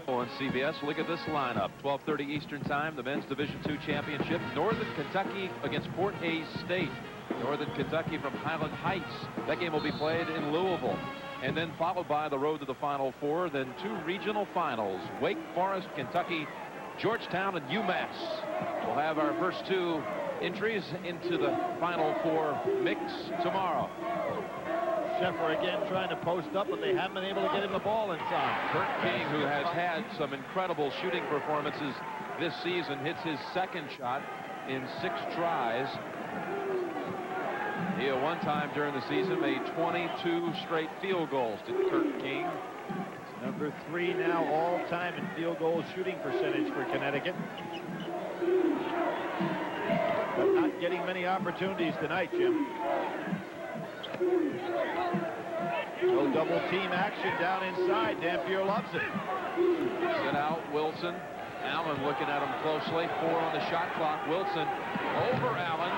[SPEAKER 2] On CBS, look at this lineup. 12:30 Eastern Time, the men's Division II championship. Northern Kentucky against Fort Hays State. Northern Kentucky from Highland Heights. That game will be played in Louisville. And then followed by the road to the Final Four. Then 2 regional finals. Wake Forest, Kentucky, Georgetown, and UMass. We'll have our first 2 entries into the Final Four mix tomorrow.
[SPEAKER 1] Sheffer again trying to post up, but they haven't been able to get him the ball inside.
[SPEAKER 2] Kurt King, who has had some incredible shooting performances this season, hits his second shot in 6 tries. He at one time during the season made 22 straight field goals to Kurt King.
[SPEAKER 1] It's number 3 now all-time in field goal shooting percentage for Connecticut. But not getting many opportunities tonight, Jim. No double team action down inside. Dampier loves it.
[SPEAKER 2] Sit out Wilson. Allen looking at him closely. 4 on the shot clock. Wilson over Allen.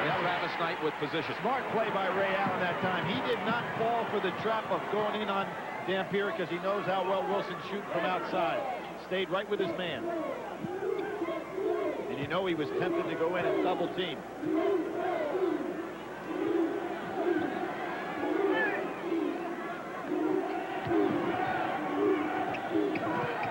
[SPEAKER 2] And Travis Knight with position.
[SPEAKER 1] Smart play by Ray Allen that time. He did not fall for the trap of going in on Dampier because he knows how well Wilson shoots from outside. Stayed right with his man. And you know he was tempted to go in and double team.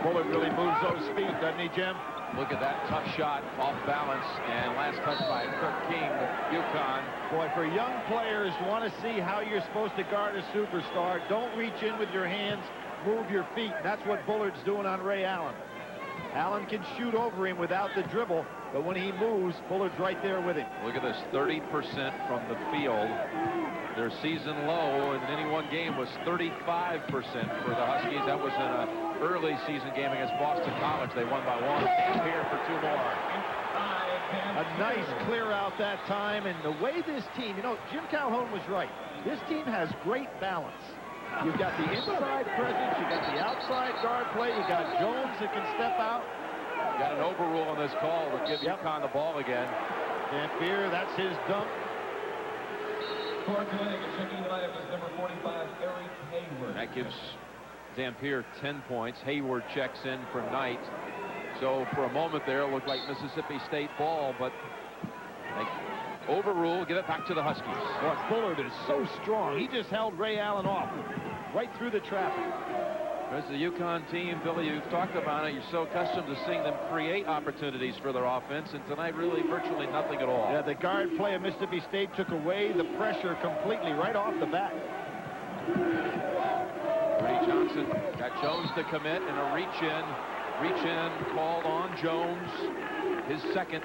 [SPEAKER 1] Bullard really moves those feet, doesn't he, Jim?
[SPEAKER 2] Look at that tough shot off balance, and last touch by Kirk King, UConn.
[SPEAKER 1] Boy, for young players, want to see how you're supposed to guard a superstar. Don't reach in with your hands, move your feet. That's what Bullard's doing on Ray Allen. Allen can shoot over him without the dribble, but when he moves, Bullard's right there with him.
[SPEAKER 2] Look at this, 30% from the field. Their season low in any one game was 35% for the Huskies. That was in an early season game against Boston College. They won by 1. Here for 2 more.
[SPEAKER 1] A nice clear out that time, and the way this team, you know, Jim Calhoun was right. This team has great balance. You've got the inside presence, you've got the outside guard play, you got Jones that can step out.
[SPEAKER 2] You got an overrule on this call to give UConn the ball again.
[SPEAKER 1] Dampier, that's his dunk.
[SPEAKER 3] For Connecticut, checking the lineup is number 45, Eric Hayward.
[SPEAKER 2] That gives Dampier 10 points. Hayward checks in for Knight. So for a moment there, it looked like Mississippi State ball, but they overrule, give it back to the Huskies.
[SPEAKER 1] Boy, Bullard is so strong. He just held Ray Allen off right through the traffic.
[SPEAKER 2] There's the UConn team, Billy, you've talked about it. You're so accustomed to seeing them create opportunities for their offense, and tonight really virtually nothing at all.
[SPEAKER 1] Yeah, the guard play of Mississippi State took away the pressure completely right off the bat.
[SPEAKER 2] Brady Johnson got Jones to commit, and a reach in called on Jones, his second.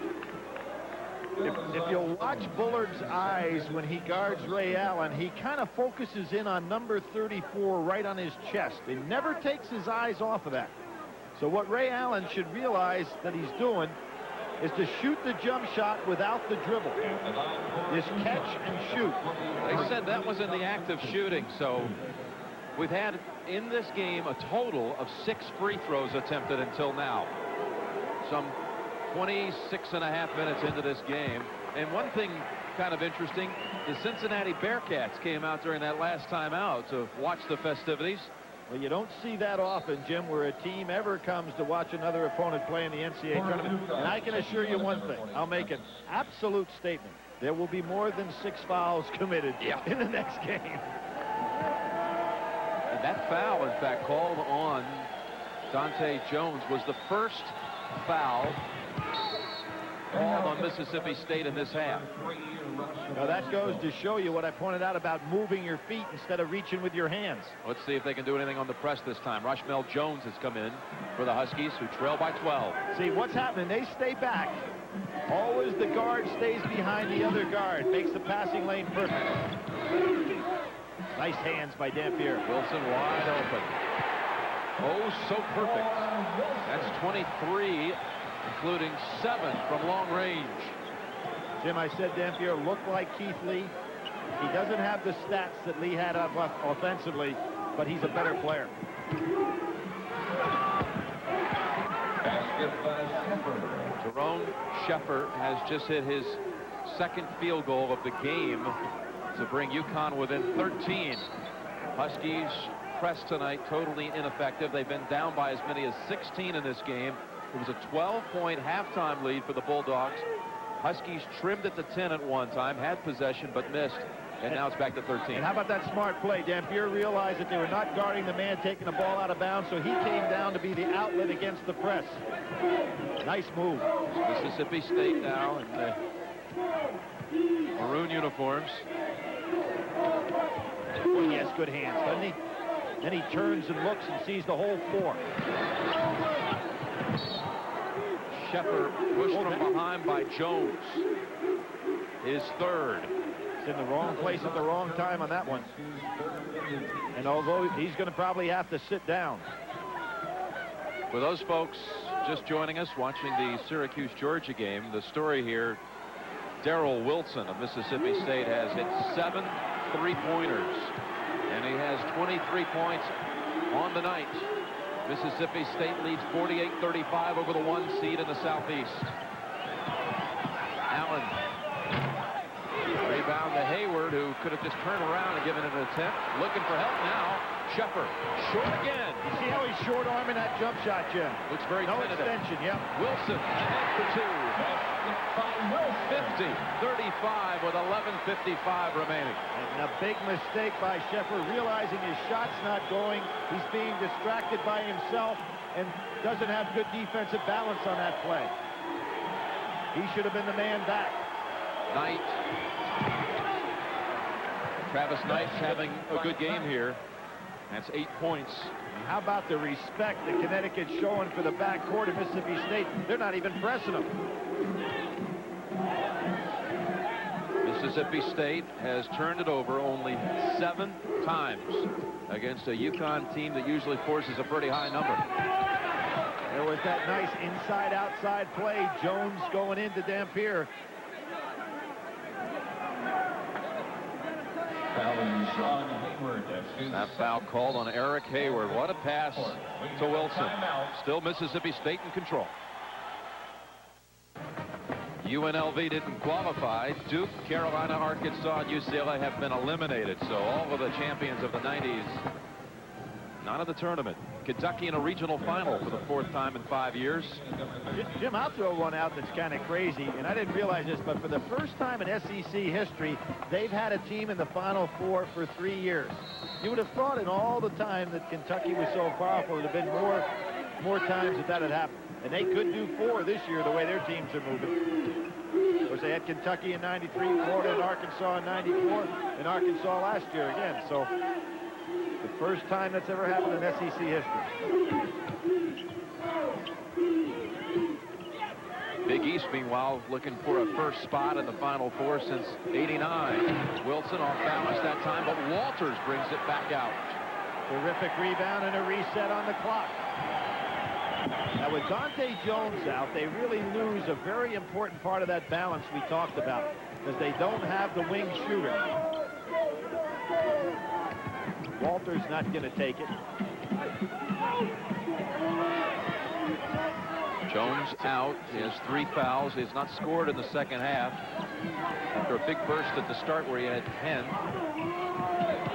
[SPEAKER 1] If you'll watch Bullard's eyes when he guards Ray Allen, he kind of focuses in on number 34 right on his chest. He never takes his eyes off of that. So what Ray Allen should realize that he's doing is to shoot the jump shot without the dribble. Just catch and shoot.
[SPEAKER 2] They said that was in the act of shooting, so we've had in this game a total of 6 free throws attempted until now. Some 26.5 minutes into this game. And one thing kind of interesting, the Cincinnati Bearcats came out during that last timeout to watch the festivities.
[SPEAKER 1] Well, you don't see that often, Jim, where a team ever comes to watch another opponent play in the NCAA tournament. And I can assure you one thing. I'll make an absolute statement. There will be more than 6 fouls committed in the next game.
[SPEAKER 2] And that foul, in fact, called on Dante Jones was the first foul called on Mississippi State in this half.
[SPEAKER 1] Now that goes to show you what I pointed out about moving your feet instead of reaching with your hands.
[SPEAKER 2] Let's see if they can do anything on the press this time. Rushmel Jones has come in for the Huskies, who trail by 12.
[SPEAKER 1] See what's happening. They stay back. Always the guard stays behind the other guard. Makes the passing lane perfect. Nice hands by Dampier.
[SPEAKER 2] Wilson wide open. Oh, so perfect. That's 23 including 7 from long range.
[SPEAKER 1] Jim, I said Dampier looked like Keith Lee. He doesn't have the stats that Lee had offensively, but he's a better player.
[SPEAKER 2] Jerome Sheffer has just hit his second field goal of the game to bring UConn within 13. Huskies pressed tonight totally ineffective. They've been down by as many as 16 in this game. It was a 12-point halftime lead for the Bulldogs. Huskies trimmed it to 10 at one time, had possession but missed, and now it's back to 13.
[SPEAKER 1] And how about that smart play? Dampier realized that they were not guarding the man taking the ball out of bounds, so he came down to be the outlet against the press. Nice move.
[SPEAKER 2] Mississippi State now in the maroon uniforms.
[SPEAKER 1] Boy, he has good hands, doesn't he? Then he turns and looks and sees the whole 4.
[SPEAKER 2] Sheffer pushed from behind by Jones. His third.
[SPEAKER 1] He's in the wrong place at the wrong time on that one. And although he's going to probably have to sit down.
[SPEAKER 2] For those folks just joining us watching the Syracuse-Georgia game, the story here, Darrell Wilson of Mississippi State has hit 7 3-pointers, and he has 23 points on the night. Mississippi State leads 48-35 over the 1 seed in the Southeast. Allen. Rebound to Hayward, who could have just turned around and given it an attempt. Looking for help now. Sheffer. Short again.
[SPEAKER 1] You see how he's short-arming that jump shot, Jim?
[SPEAKER 2] Looks very
[SPEAKER 1] no
[SPEAKER 2] tentative.
[SPEAKER 1] extension, yep.
[SPEAKER 2] Wilson ahead for 2. 50-35 with 11:55 remaining.
[SPEAKER 1] And a big mistake by Sheffer, realizing his shot's not going. He's being distracted by himself and doesn't have good defensive balance on that play. He should have been the man back.
[SPEAKER 2] Knight. Travis Knight's having a good game here. That's 8 points.
[SPEAKER 1] And how about the respect that Connecticut's showing for the backcourt of Mississippi State? They're not even pressing them.
[SPEAKER 2] Mississippi State has turned it over only 7 times against a UConn team that usually forces a pretty high number.
[SPEAKER 1] There was that nice inside-outside play. Jones going into Dampier.
[SPEAKER 2] That foul called on Eric Hayward. What a pass to Wilson. Still Mississippi State in control. UNLV didn't qualify. Duke, Carolina, Arkansas, and UCLA have been eliminated. So all of the champions of the 90s not in the tournament. Kentucky in a regional final for the 4th time in 5 years.
[SPEAKER 1] Jim, I'll throw one out that's kind of crazy, and I didn't realize this, but for the first time in SEC history, they've had a team in the Final Four for 3 years. You would have thought in all the time that Kentucky was so powerful, it would have been more times that had happened. And they could do 4 this year the way their teams are moving. Of course, they had Kentucky in 93, Florida and Arkansas in 94, and Arkansas last year again. So the first time that's ever happened in SEC history.
[SPEAKER 2] Big East, meanwhile, looking for a first spot in the Final Four since '89. Wilson off balance that time, but Walters brings it back out.
[SPEAKER 1] Terrific rebound and a reset on the clock. Now, with Dante Jones out, they really lose a very important part of that balance we talked about, because they don't have the wing shooter. Walters not going to take it.
[SPEAKER 2] Jones out. He has 3 fouls. He has not scored in the second half after a big burst at the start where he had 10.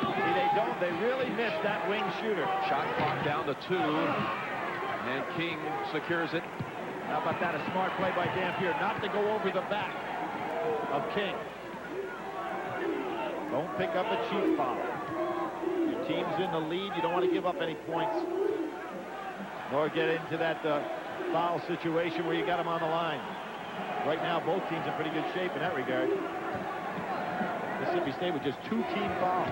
[SPEAKER 1] See, they really missed that wing shooter.
[SPEAKER 2] Shot clock down to 2. And King secures it.
[SPEAKER 1] How about that? A smart play by Dampier not to go over the back of King. Don't pick up a cheap foul. Your team's in the lead. You don't want to give up any points, nor get into that foul situation where you got them on the line. Right now, both teams in pretty good shape in that regard. Mississippi State with just 2 team fouls.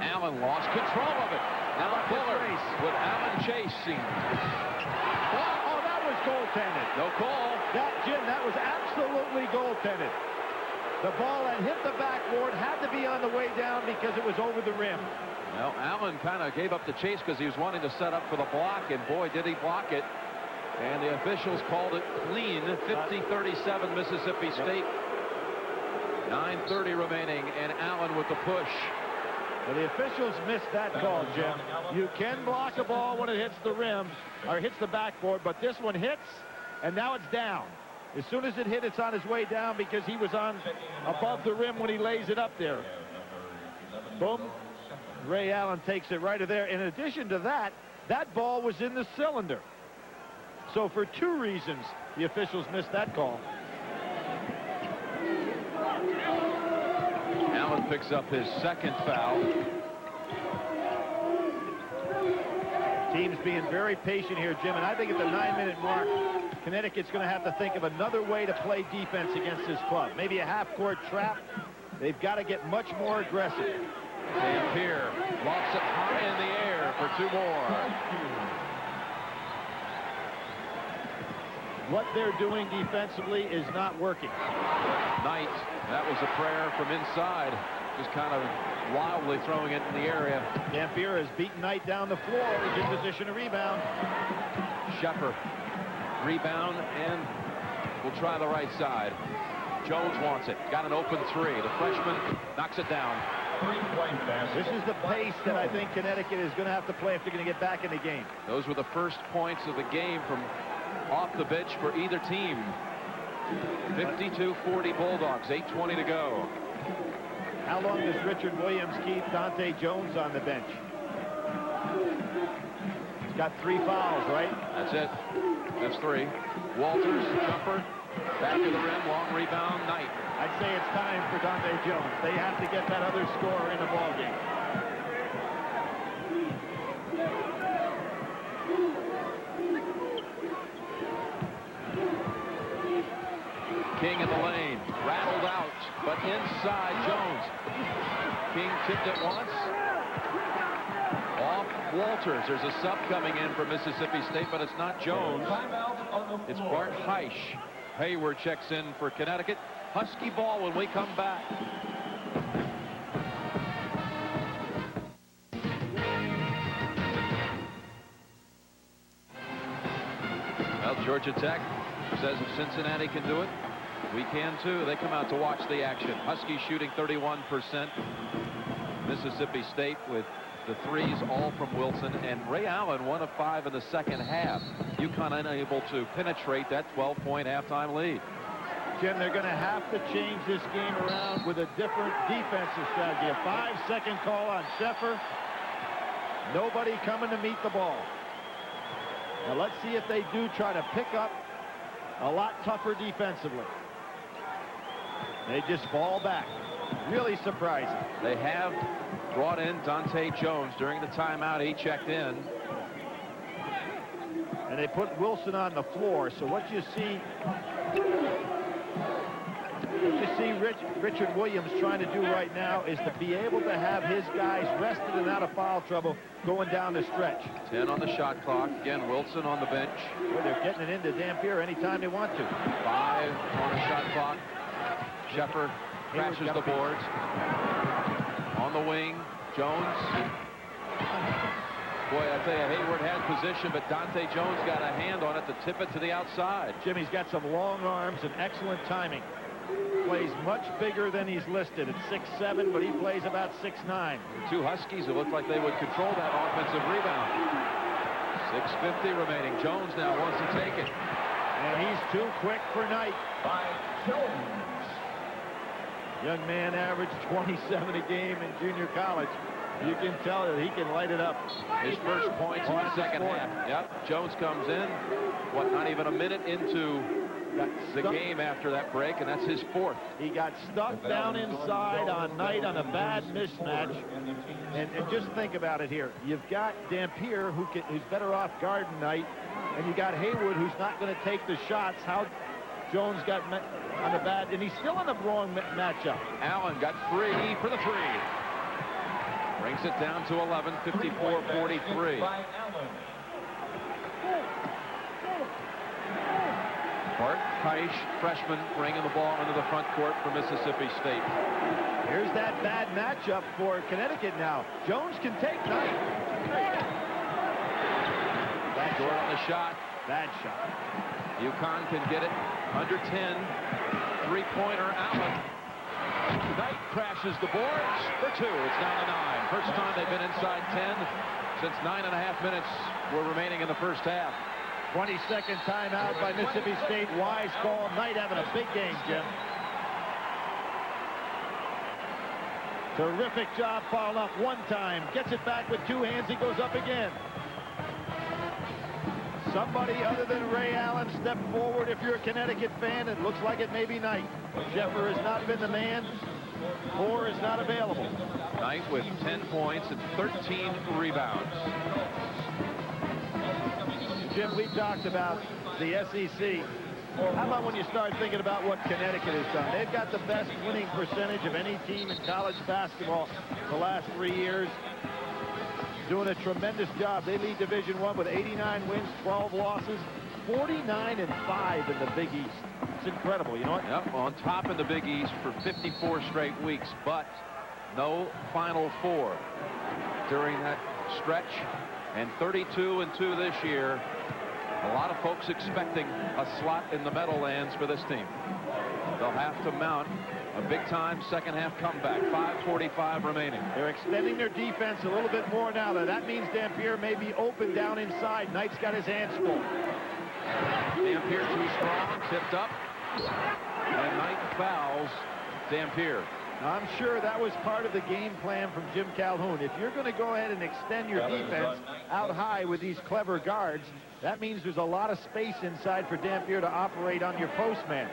[SPEAKER 2] Allen lost control of it. Now Fuller with Allen chasing.
[SPEAKER 1] Oh, that was goaltended.
[SPEAKER 2] No call.
[SPEAKER 1] Jim, that was absolutely goaltended. The ball that hit the backboard had to be on the way down because it was over the rim.
[SPEAKER 2] Well, Allen kind of gave up the chase because he was wanting to set up for the block, and boy, did he block it. And the officials called it clean. 50-37 Mississippi State. 9:30 remaining, and Allen with the push.
[SPEAKER 1] Well, the officials missed that call, Jim. You can block a ball when it hits the rim or hits the backboard, but this one hits, and now it's down. As soon as it hit, it's on his way down because he was on above the rim when he lays it up there. Boom. Ray Allen takes it right to there. In addition to that, that ball was in the cylinder. So for two reasons, the officials missed that call.
[SPEAKER 2] Allen picks up his second foul.
[SPEAKER 1] Team's being very patient here, Jim, and I think at the 9-minute mark, Connecticut's going to have to think of another way to play defense against this club. Maybe a half-court trap. They've got to get much more aggressive.
[SPEAKER 2] Dampier lofts it high in the air for two more.
[SPEAKER 1] What they're doing defensively is not working.
[SPEAKER 2] Knight, that was a prayer from inside. Just kind of wildly throwing it in the area.
[SPEAKER 1] Dampier has beaten Knight down the floor. He's in position to rebound.
[SPEAKER 2] Shepard, rebound, and will try the right side. Jones wants it. Got an open three. The freshman knocks it down.
[SPEAKER 1] This is the pace that I think Connecticut is going to have to play if they're going to get back in the game.
[SPEAKER 2] Those were the first points of the game from off the bench for either team. 52-40 Bulldogs, 8:20 to go.
[SPEAKER 1] How long does Richard Williams keep Dante Jones on the bench? He's got 3 fouls, right?
[SPEAKER 2] That's it. That's 3. Walters, jumper, back to the rim, long rebound, Knight.
[SPEAKER 1] I'd say it's time for Dante Jones. They have to get that other scorer in the ballgame.
[SPEAKER 2] King in the lane, rattled out, but inside Jones. King tipped it once. Off Walters. There's a sub coming in for Mississippi State, but it's not Jones. It's Bart Heisch. Hayward checks in for Connecticut. Husky ball when we come back. Well, Georgia Tech says if Cincinnati can do it, we can too. They come out to watch the action. Huskies shooting 31%. Mississippi State with the threes all from Wilson, and Ray Allen 1 of 5 in the second half. UConn unable to penetrate that 12-point halftime lead.
[SPEAKER 1] Jim, they're going to have to change this game around with a different defensive strategy. A 5-second call on Sheffer. Nobody coming to meet the ball. Now let's see if they do try to pick up a lot tougher defensively. They just ball back. Really surprising.
[SPEAKER 2] They have brought in Dante Jones during the timeout. He checked in.
[SPEAKER 1] And they put Wilson on the floor. So what you see Richard Williams trying to do right now is to be able to have his guys rested and out of foul trouble going down the stretch.
[SPEAKER 2] 10 on the shot clock. Again, Wilson on the bench.
[SPEAKER 1] Well, they're getting it into Dampier anytime they want to.
[SPEAKER 2] 5 on the shot clock. Shepard crashes the boards. On the wing, Jones. Boy, I tell you, Hayward had position, but Dante Jones got a hand on it to tip it to the outside.
[SPEAKER 1] Jimmy's got some long arms and excellent timing. Plays much bigger than he's listed at 6'7", but he plays about 6'9".
[SPEAKER 2] Two Huskies who look like they would control that offensive rebound. 6:50 remaining. Jones now wants to take it.
[SPEAKER 1] And he's too quick for Knight.
[SPEAKER 3] By Jones.
[SPEAKER 1] Young man averaged 27 a game in junior college. You can tell that he can light it up.
[SPEAKER 2] His first points in the second half. Yep, Jones comes in, what, not even a minute into the game after that break, and that's his 4th.
[SPEAKER 1] He got stuck down inside on Knight on a bad mismatch. And just think about it here. You've got Dampier, who's better off guarding Knight, and you got Hayward, who's not going to take the shots. How Jones got on the bad, and he's still in the wrong matchup.
[SPEAKER 2] Allen got 3 for the 3. Brings it down to 11, 54-43. Bart Heisch, freshman, bringing the ball into the front court for Mississippi State.
[SPEAKER 1] Here's that bad matchup for Connecticut now. Jones can take Knight.
[SPEAKER 2] Short on the shot.
[SPEAKER 1] Bad shot.
[SPEAKER 2] UConn can get it under 10. Three-pointer, Allen. Knight crashes the boards for 2. It's down to 9. First time they've been inside 10 since 9.5 minutes were remaining in the first half.
[SPEAKER 1] 22nd timeout by Mississippi State. Wise call. Knight having a big game, Jim. Terrific job fouled up one time. Gets it back with 2 hands. He goes up again. Somebody other than Ray Allen step forward if you're a Connecticut fan. It looks like it may be Knight. Sheffer has not been the man. Moore is not available.
[SPEAKER 2] Knight with 10 points and 13 rebounds.
[SPEAKER 1] Jim, we talked about the SEC. How about when you start thinking about what Connecticut has done? They've got the best winning percentage of any team in college basketball the last 3 years. Doing a tremendous job. They lead Division I with 89 wins, 12 losses, 49-5 in the Big East. It's incredible, you know what?
[SPEAKER 2] Yep, on top in the Big East for 54 straight weeks, but no Final Four during that stretch, and 32-2 this year. A lot of folks expecting a slot in the Meadowlands for this team. They'll have to mount a big-time second-half comeback. 5:45 remaining.
[SPEAKER 1] They're extending their defense a little bit more now. That means Dampier may be open down inside. Knight's got his hands full.
[SPEAKER 2] Dampier too strong, tipped up, and Knight fouls Dampier.
[SPEAKER 1] I'm sure that was part of the game plan from Jim Calhoun. If you're going to go ahead and extend your defense out high with these clever guards, that means there's a lot of space inside for Dampier to operate on your post man.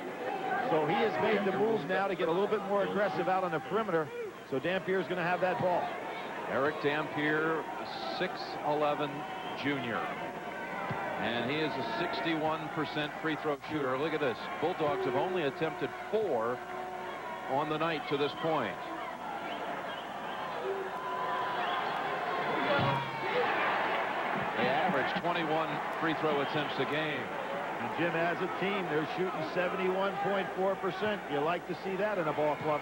[SPEAKER 1] So he has made the move now to get a little bit more aggressive out on the perimeter. So Dampier's going to have that ball.
[SPEAKER 2] Eric Dampier, 6'11" junior. And he is a 61% free throw shooter. Look at this. Bulldogs have only attempted 4 on the night to this point. They average 21 free throw attempts a game.
[SPEAKER 1] And Jim, as a team, they're shooting 71.4%. You like to see that in a ball club.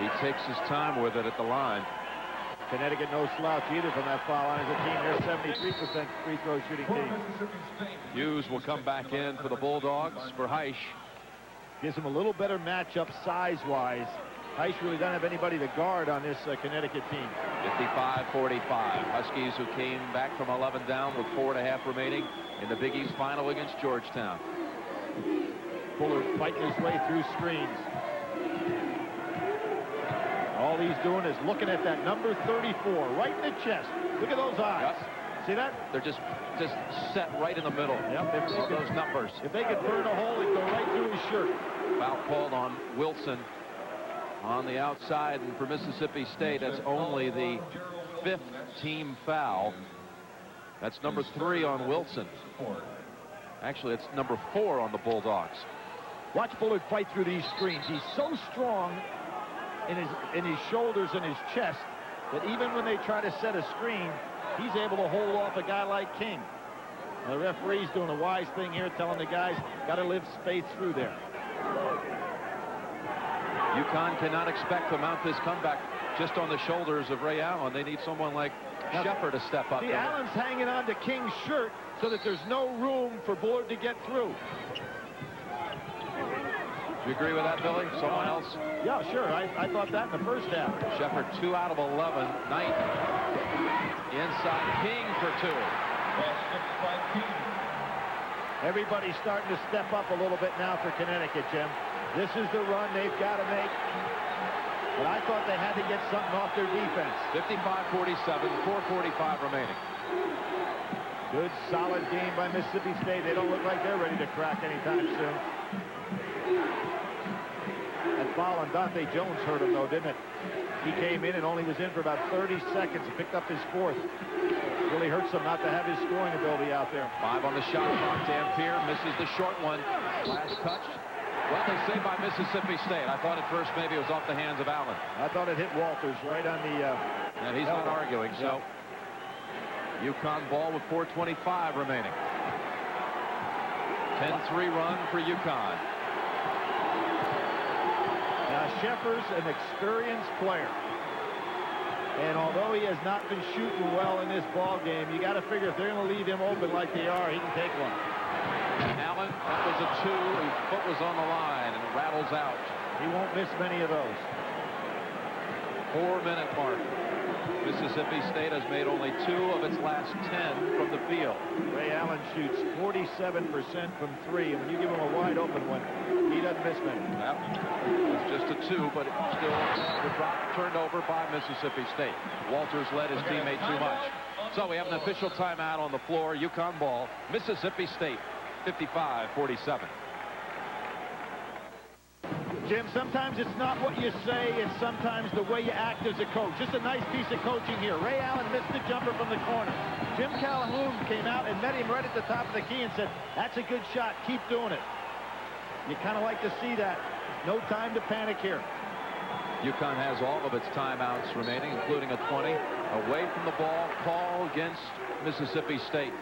[SPEAKER 2] He takes his time with it at the line.
[SPEAKER 1] Connecticut no slouch either from that foul line as a team. They're 73% free throw shooting team.
[SPEAKER 2] Hughes will come back in for the Bulldogs for Heisch.
[SPEAKER 1] Gives him a little better matchup size-wise. Heisch really doesn't have anybody to guard on this Connecticut team.
[SPEAKER 2] 55-45. Huskies who came back from 11 down with 4.5 remaining in the Big East final against Georgetown.
[SPEAKER 1] Fuller fighting his way through screens. All he's doing is looking at that number 34 right in the chest. Look at those eyes. Yep. See that?
[SPEAKER 2] They're just set right in the middle.
[SPEAKER 1] Yep.
[SPEAKER 2] Of those numbers.
[SPEAKER 1] If they could burn a hole, it'd go right through his shirt.
[SPEAKER 2] Foul called on Wilson on the outside, and for Mississippi State, that's only the 5th team foul. That's number 3 on Wilson. Actually, it's number 4 on the Bulldogs.
[SPEAKER 1] Watch Bullard fight through these screens. He's so strong in his shoulders and his chest that even when they try to set a screen, he's able to hold off a guy like King. Now, the referee's doing a wise thing here, telling the guys, got to live space through there.
[SPEAKER 2] UConn cannot expect to mount this comeback just on the shoulders of Ray Allen. They need someone like Sheffer to step up.
[SPEAKER 1] See, Allen's hanging on to King's shirt so that there's no room for Bullard to get through.
[SPEAKER 2] Do you agree with that, Billy? Someone else?
[SPEAKER 1] Yeah, sure. I thought that in the first half.
[SPEAKER 2] Sheffer 2 out of 11. Knight inside. King for 2.
[SPEAKER 1] Everybody's starting to step up a little bit now for Connecticut, Jim. This is the run they've got to make. But I thought they had to get something off their defense.
[SPEAKER 2] 55-47, 4:45 remaining.
[SPEAKER 1] Good, solid game by Mississippi State. They don't look like they're ready to crack anytime soon. That foul on Dante Jones hurt him, though, didn't it? He came in and only was in for about 30 seconds and picked up his 4th. Really hurts him not to have his scoring ability out there.
[SPEAKER 2] 5 on the shot clock. Dampier misses the short one. Last touch. Well, they say by Mississippi State. I thought at first maybe it was off the hands of Allen.
[SPEAKER 1] I thought it hit Walters right on the...
[SPEAKER 2] and he's not arguing, so... UConn ball with 4:25 remaining. 10-3 run for UConn.
[SPEAKER 1] Now, Sheffer's an experienced player. And although he has not been shooting well in this ball game, you got to figure if they're going to leave him open like they are, he can take one.
[SPEAKER 2] Allen, that was a 2. His foot was on the line and rattles out.
[SPEAKER 1] He won't miss many of those.
[SPEAKER 2] 4-minute mark. Mississippi State has made only 2 of its last 10 from the field.
[SPEAKER 1] Ray Allen shoots 47% from 3, and when you give him a wide open one, he doesn't miss many.
[SPEAKER 2] Yep. It's just a 2, but it still the drop turned over by Mississippi State. Walters led his teammate too much. So we have an official timeout on the floor. UConn ball. Mississippi State 55-47.
[SPEAKER 1] Jim, sometimes it's not what you say, it's sometimes the way you act as a coach. Just a nice piece of coaching here. Ray Allen missed the jumper from the corner. Jim Calhoun came out and met him right at the top of the key and said, that's a good shot, keep doing it. You kind of like to see that. No time to panic here.
[SPEAKER 2] UConn has all of its timeouts remaining, including a 20. Away from the ball, call against Mississippi State.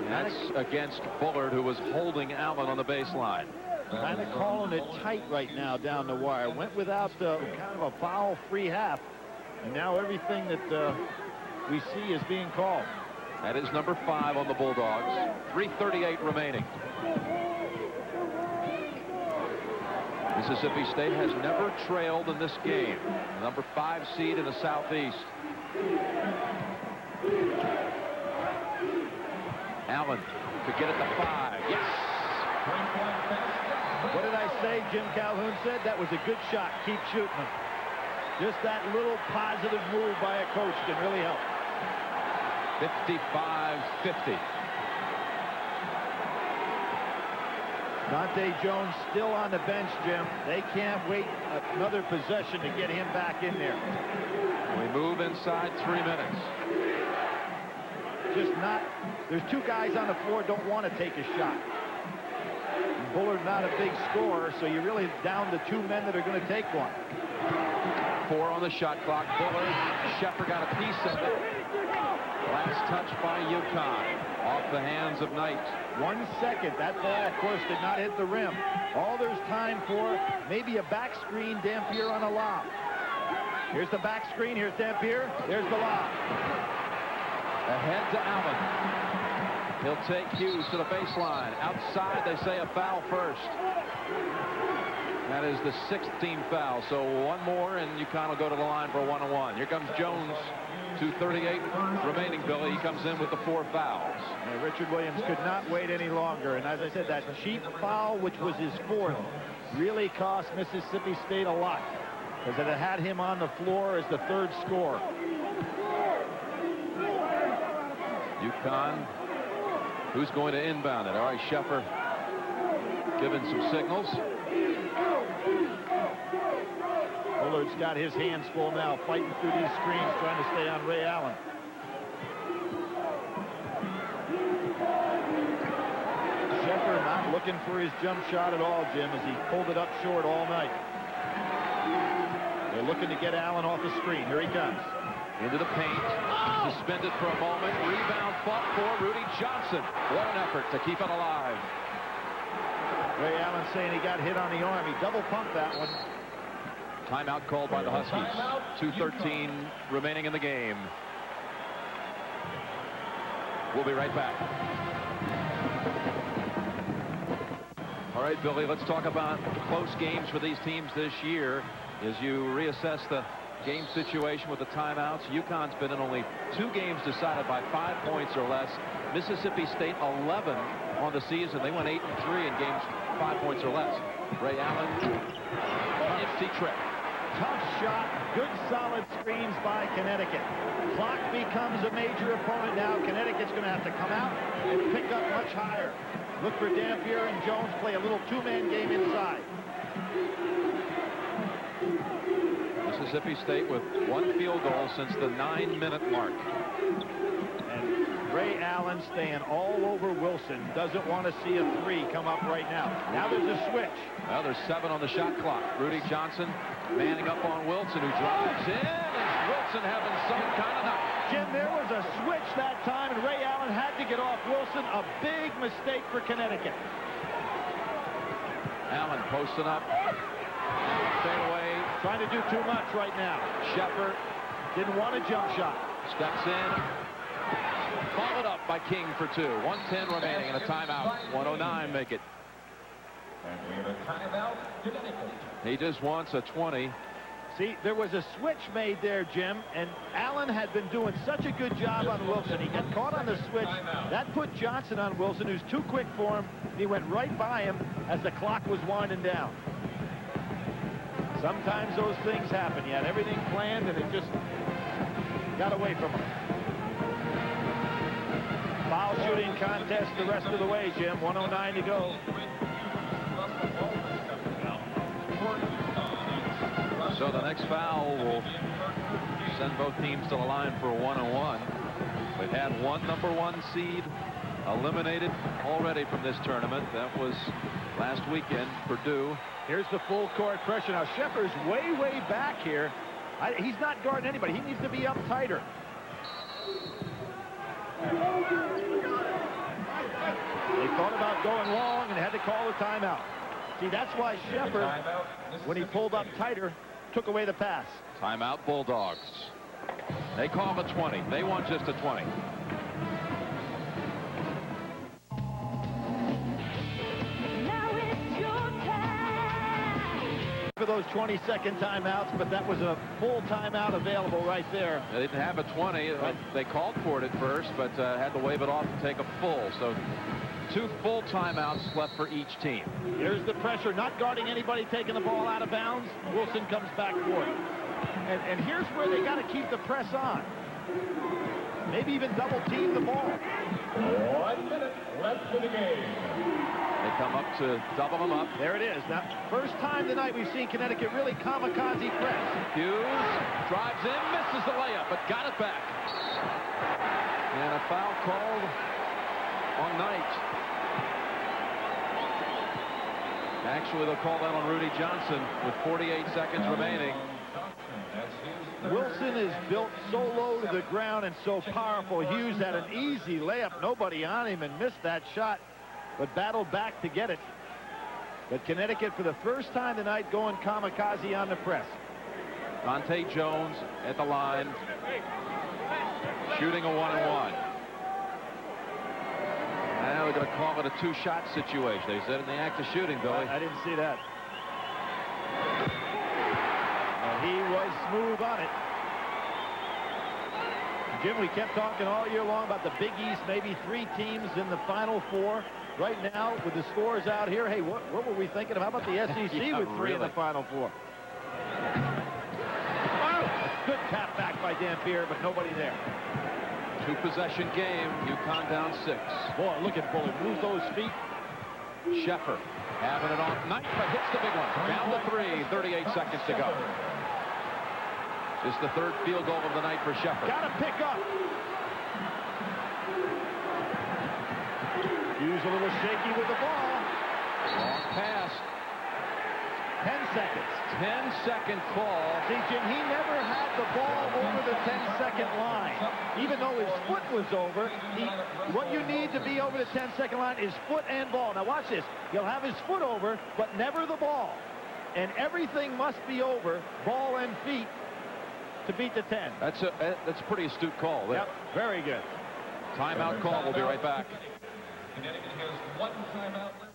[SPEAKER 2] And that's against Bullard, who was holding Allen on the baseline.
[SPEAKER 1] Kind of calling it tight right now down the wire. Went without kind of a foul-free half. And now everything that we see is being called.
[SPEAKER 2] That is number 5 on the Bulldogs. 3:38 remaining. Mississippi State has never trailed in this game. Number 5 seed in the Southeast. Allen to get it to 5. Yes!
[SPEAKER 1] What did I say? Jim Calhoun said that was a good shot. Keep shooting them. Just that little positive move by a coach can really help.
[SPEAKER 2] 55-50.
[SPEAKER 1] Dante Jones still on the bench, Jim. They can't wait another possession to get him back in there.
[SPEAKER 2] We move inside 3 minutes.
[SPEAKER 1] Just not. There's 2 guys on the floor don't want to take a shot. Bullard not a big scorer, so you're really down to 2 men that are going to take one.
[SPEAKER 2] 4 on the shot clock. Bullard, Sheffer got a piece of it. Last touch by UConn. Off the hands of Knight.
[SPEAKER 1] 1 second. That ball, of course, did not hit the rim. All there's time for, maybe a back screen, Dampier on a lob. Here's the back screen. Here's Dampier. There's the lob.
[SPEAKER 2] Ahead to Allen. He'll take Hughes to the baseline. Outside, they say a foul first. That is the 6th team foul. So 1 more, and UConn will go to the line for a 1-on-1. Here comes Jones. 2:38 remaining, Billy. He comes in with the 4 fouls.
[SPEAKER 1] Yeah, Richard Williams could not wait any longer. And as I said, that cheap foul, which was his 4th, really cost Mississippi State a lot. Because it had him on the floor as the 3rd scorer.
[SPEAKER 2] UConn. Who's going to inbound it? All right, Sheffer giving some signals.
[SPEAKER 1] Bullard's got his hands full now, fighting through these screens, trying to stay on Ray Allen. Sheffer not looking for his jump shot at all, Jim, as he pulled it up short all night. They're looking to get Allen off the screen. Here he comes.
[SPEAKER 2] Into the paint. Suspended for a moment. Rebound fought for Rudy Johnson. What an effort to keep it alive.
[SPEAKER 1] Ray Allen saying he got hit on the arm. He double pumped that one.
[SPEAKER 2] Timeout called by the Huskies. 2:13 remaining in the game. We'll be right back. All right, Billy, let's talk about close games for these teams this year as you reassess the game situation with the timeouts. UConn's been in only 2 games decided by 5 points or less. Mississippi State 11 on the season. They went 8-3 in games 5 points or less. Ray Allen, nifty trick.
[SPEAKER 1] Tough shot, good solid screens by Connecticut. Clock becomes a major opponent now. Connecticut's going to have to come out and pick up much higher. Look for Dampier and Jones play a little 2-man game inside.
[SPEAKER 2] Mississippi State with 1 field goal since the 9-minute mark.
[SPEAKER 1] And Ray Allen staying all over Wilson. Doesn't want to see a 3 come up right now. Now there's a switch.
[SPEAKER 2] Well, there's 7 on the shot clock. Rudy Johnson manning up on Wilson, who drives in, and Wilson having some kind of night.
[SPEAKER 1] Jim, there was a switch that time, and Ray Allen had to get off Wilson. A big mistake for Connecticut.
[SPEAKER 2] Allen posting up. Fade away.
[SPEAKER 1] Trying to do too much right now.
[SPEAKER 2] Sheffer
[SPEAKER 1] Didn't want a jump shot.
[SPEAKER 2] steps in. Followed up by King for 2. 1:10 remaining and a timeout. 109 make it.
[SPEAKER 3] And we have a timeout. Connecticut.
[SPEAKER 2] He just wants a 20.
[SPEAKER 1] See, there was a switch made there, Jim, and Allen had been doing such a good job on Wilson. He got caught on the switch. That put Johnson on Wilson, who's too quick for him. He went right by him as the clock was winding down. Sometimes those things happen. He had everything planned, and it just got away from him. Foul shooting contest the rest of the way, Jim. 109 to go.
[SPEAKER 2] So the next foul will send both teams to the line for a 1-on-1. We've had one #1 seed eliminated already from this tournament. That was last weekend, Purdue.
[SPEAKER 1] Here's the full court pressure. Now Sheffer's way back here. He's not guarding anybody. He needs to be up tighter. They thought about going long and had to call a timeout. See, that's why Sheffer, when he pulled up tighter, took away the pass.
[SPEAKER 2] Timeout Bulldogs. They call a 20. They want just a 20.
[SPEAKER 1] For those 20-second timeouts, but that was a full timeout available right there.
[SPEAKER 2] They didn't have a 20. They called for it at first, but had to wave it off and take a full. So 2 full timeouts left for each team.
[SPEAKER 1] Here's the pressure, not guarding anybody taking the ball out of bounds. Wilson comes back for it. And here's where they got to keep the press on. Maybe even double team the ball.
[SPEAKER 3] 1 minute left in the game.
[SPEAKER 2] They come up to double them up.
[SPEAKER 1] There it is. Now, first time tonight we've seen Connecticut really kamikaze press.
[SPEAKER 2] Hughes drives in, misses the layup, but got it back. And a foul called on Knight. Actually, they'll call that on Rudy Johnson with 48 seconds remaining.
[SPEAKER 1] Wilson is built so low to the ground and so powerful. Hughes had an easy layup, nobody on him, and missed that shot, but battled back to get it. But Connecticut, for the first time tonight, going kamikaze on the press.
[SPEAKER 2] Dante Jones at the line, shooting a 1-on-1. Now they're going to call it a 2-shot situation. They said in the act of shooting, Billy.
[SPEAKER 1] I didn't see that. He was smooth on it. Jim, we kept talking all year long about the Big East, maybe 3 teams in the Final 4. Right now, with the scores out here, hey, what were we thinking of? How about the SEC
[SPEAKER 2] Yeah,
[SPEAKER 1] with 3
[SPEAKER 2] really.
[SPEAKER 1] in the Final 4? Good tap back by Dampier, but nobody there.
[SPEAKER 2] 2-possession game. UConn down 6.
[SPEAKER 1] Boy, look at Bully. Move those feet.
[SPEAKER 2] Sheffer having it on Knight, but hits the big one. Down to 3. 38 seconds to go. It's the 3rd field goal of the night for Sheffer.
[SPEAKER 1] Got to pick up. Hughes a little shaky with the ball.
[SPEAKER 2] Long pass.
[SPEAKER 1] 10 seconds.
[SPEAKER 2] 10-second call.
[SPEAKER 1] See, Jim, he never had the ball over the 10-second line. Even though his foot was over, what you need to be over the 10-second line is foot and ball. Now watch this. He'll have his foot over, but never the ball. And everything must be over, ball and feet, to beat the 10.
[SPEAKER 2] That's a pretty astute call there.
[SPEAKER 1] Yep, very good.
[SPEAKER 2] Timeout call. We'll be right back.
[SPEAKER 3] Connecticut has 1 timeout left.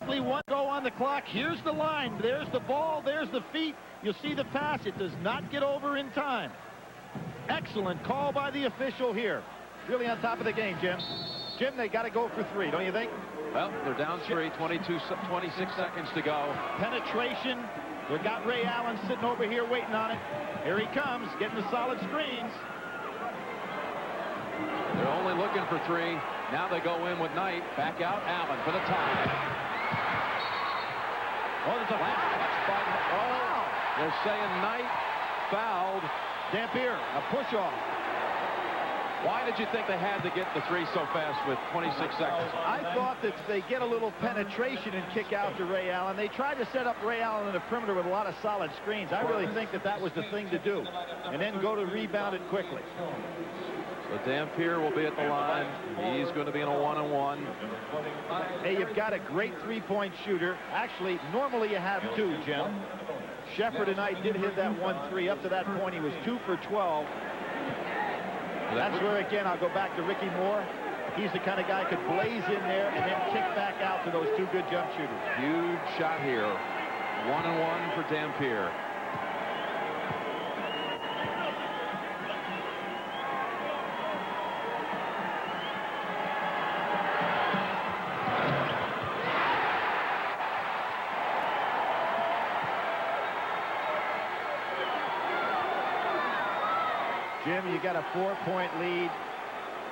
[SPEAKER 1] Only 1 go on the clock. Here's the line. There's the ball. There's the feet. You'll see the pass. It does not get over in time. Excellent call by the official here. Really on top of the game, Jim. Jim, they got to go for 3, don't you think?
[SPEAKER 2] Well, they're down 3. 26 seconds to go.
[SPEAKER 1] Penetration. We've got Ray Allen sitting over here waiting on it. Here he comes, getting the solid screens.
[SPEAKER 2] They're only looking for 3. Now they go in with Knight. Back out Allen for the tie.
[SPEAKER 1] Oh, there's a foul.
[SPEAKER 2] Oh, they're saying Knight fouled
[SPEAKER 1] Dampier, a push-off.
[SPEAKER 2] Why did you think they had to get the 3 so fast with 26 seconds?
[SPEAKER 1] I thought that they get a little penetration and kick out to Ray Allen. They tried to set up Ray Allen in the perimeter with a lot of solid screens. I really think that was the thing to do. And then go to rebound it quickly.
[SPEAKER 2] So Dampier will be at the line. He's going to be in a 1-on-1.
[SPEAKER 1] Hey, you've got a great three-point shooter. Actually, normally you have two, Jim. Sheffer tonight did hit that 1-3. Up to that point, he was 2 for 12. That's where, again, I'll go back to Ricky Moore. He's the kind of guy who could blaze in there and then kick back out to those two good jump shooters.
[SPEAKER 2] Huge shot here. 1-on-1 for Dampier.
[SPEAKER 1] Jim, you got a 4-point lead,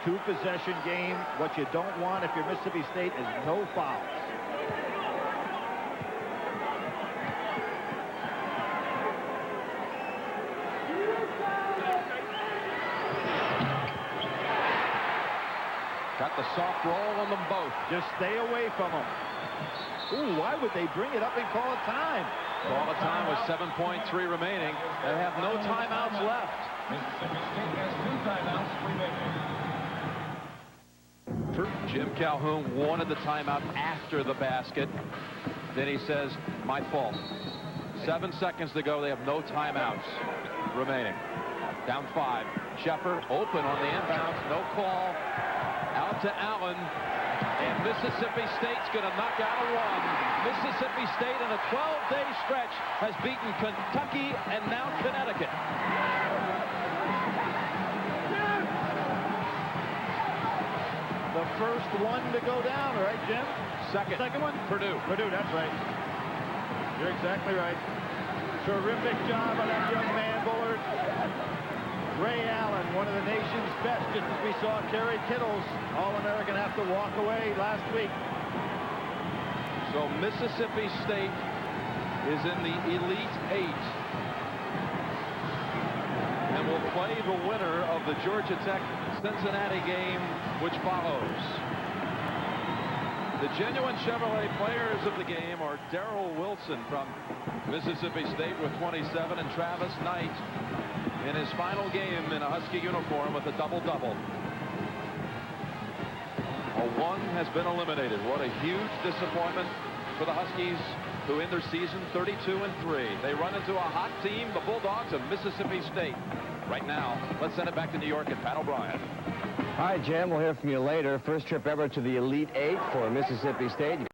[SPEAKER 1] 2-possession game. What you don't want if you're Mississippi State is no fouls.
[SPEAKER 2] Got the soft roll on them both.
[SPEAKER 1] Just stay away from them. Ooh, why would they bring it up and call a time?
[SPEAKER 2] Call a time with 7.3 remaining. They have no timeouts left.
[SPEAKER 3] Mississippi State has 2 timeouts remaining.
[SPEAKER 2] Jim Calhoun wanted the timeout after the basket. Then he says, my fault. 7 seconds to go. They have no timeouts remaining. Down 5. Sheffer open on the inbounds. No call. Out to Allen. And Mississippi State's going to knock out a run. Mississippi State in a 12-day stretch has beaten Kentucky and now Connecticut.
[SPEAKER 1] The first one to go down, right, Jim? Second one?
[SPEAKER 2] Purdue.
[SPEAKER 1] Purdue, that's right. You're exactly right. Terrific job on that young man, Bullard. Ray Allen, one of the nation's best, just as we saw Kerry Kittles, All-American, have to walk away last week.
[SPEAKER 2] So Mississippi State is in the Elite 8 and will play the winner of the Georgia Tech-Cincinnati game, which follows. The genuine Chevrolet players of the game are Darrell Wilson from Mississippi State with 27 and Travis Knight in his final game in a Husky uniform with a double-double. A 1 has been eliminated. What a huge disappointment for the Huskies, who in their season 32-3. They run into a hot team, the Bulldogs of Mississippi State. Right now, let's send it back to New York and Pat O'Brien.
[SPEAKER 6] All right, Jim, we'll hear from you later. First trip ever to the Elite 8 for Mississippi State.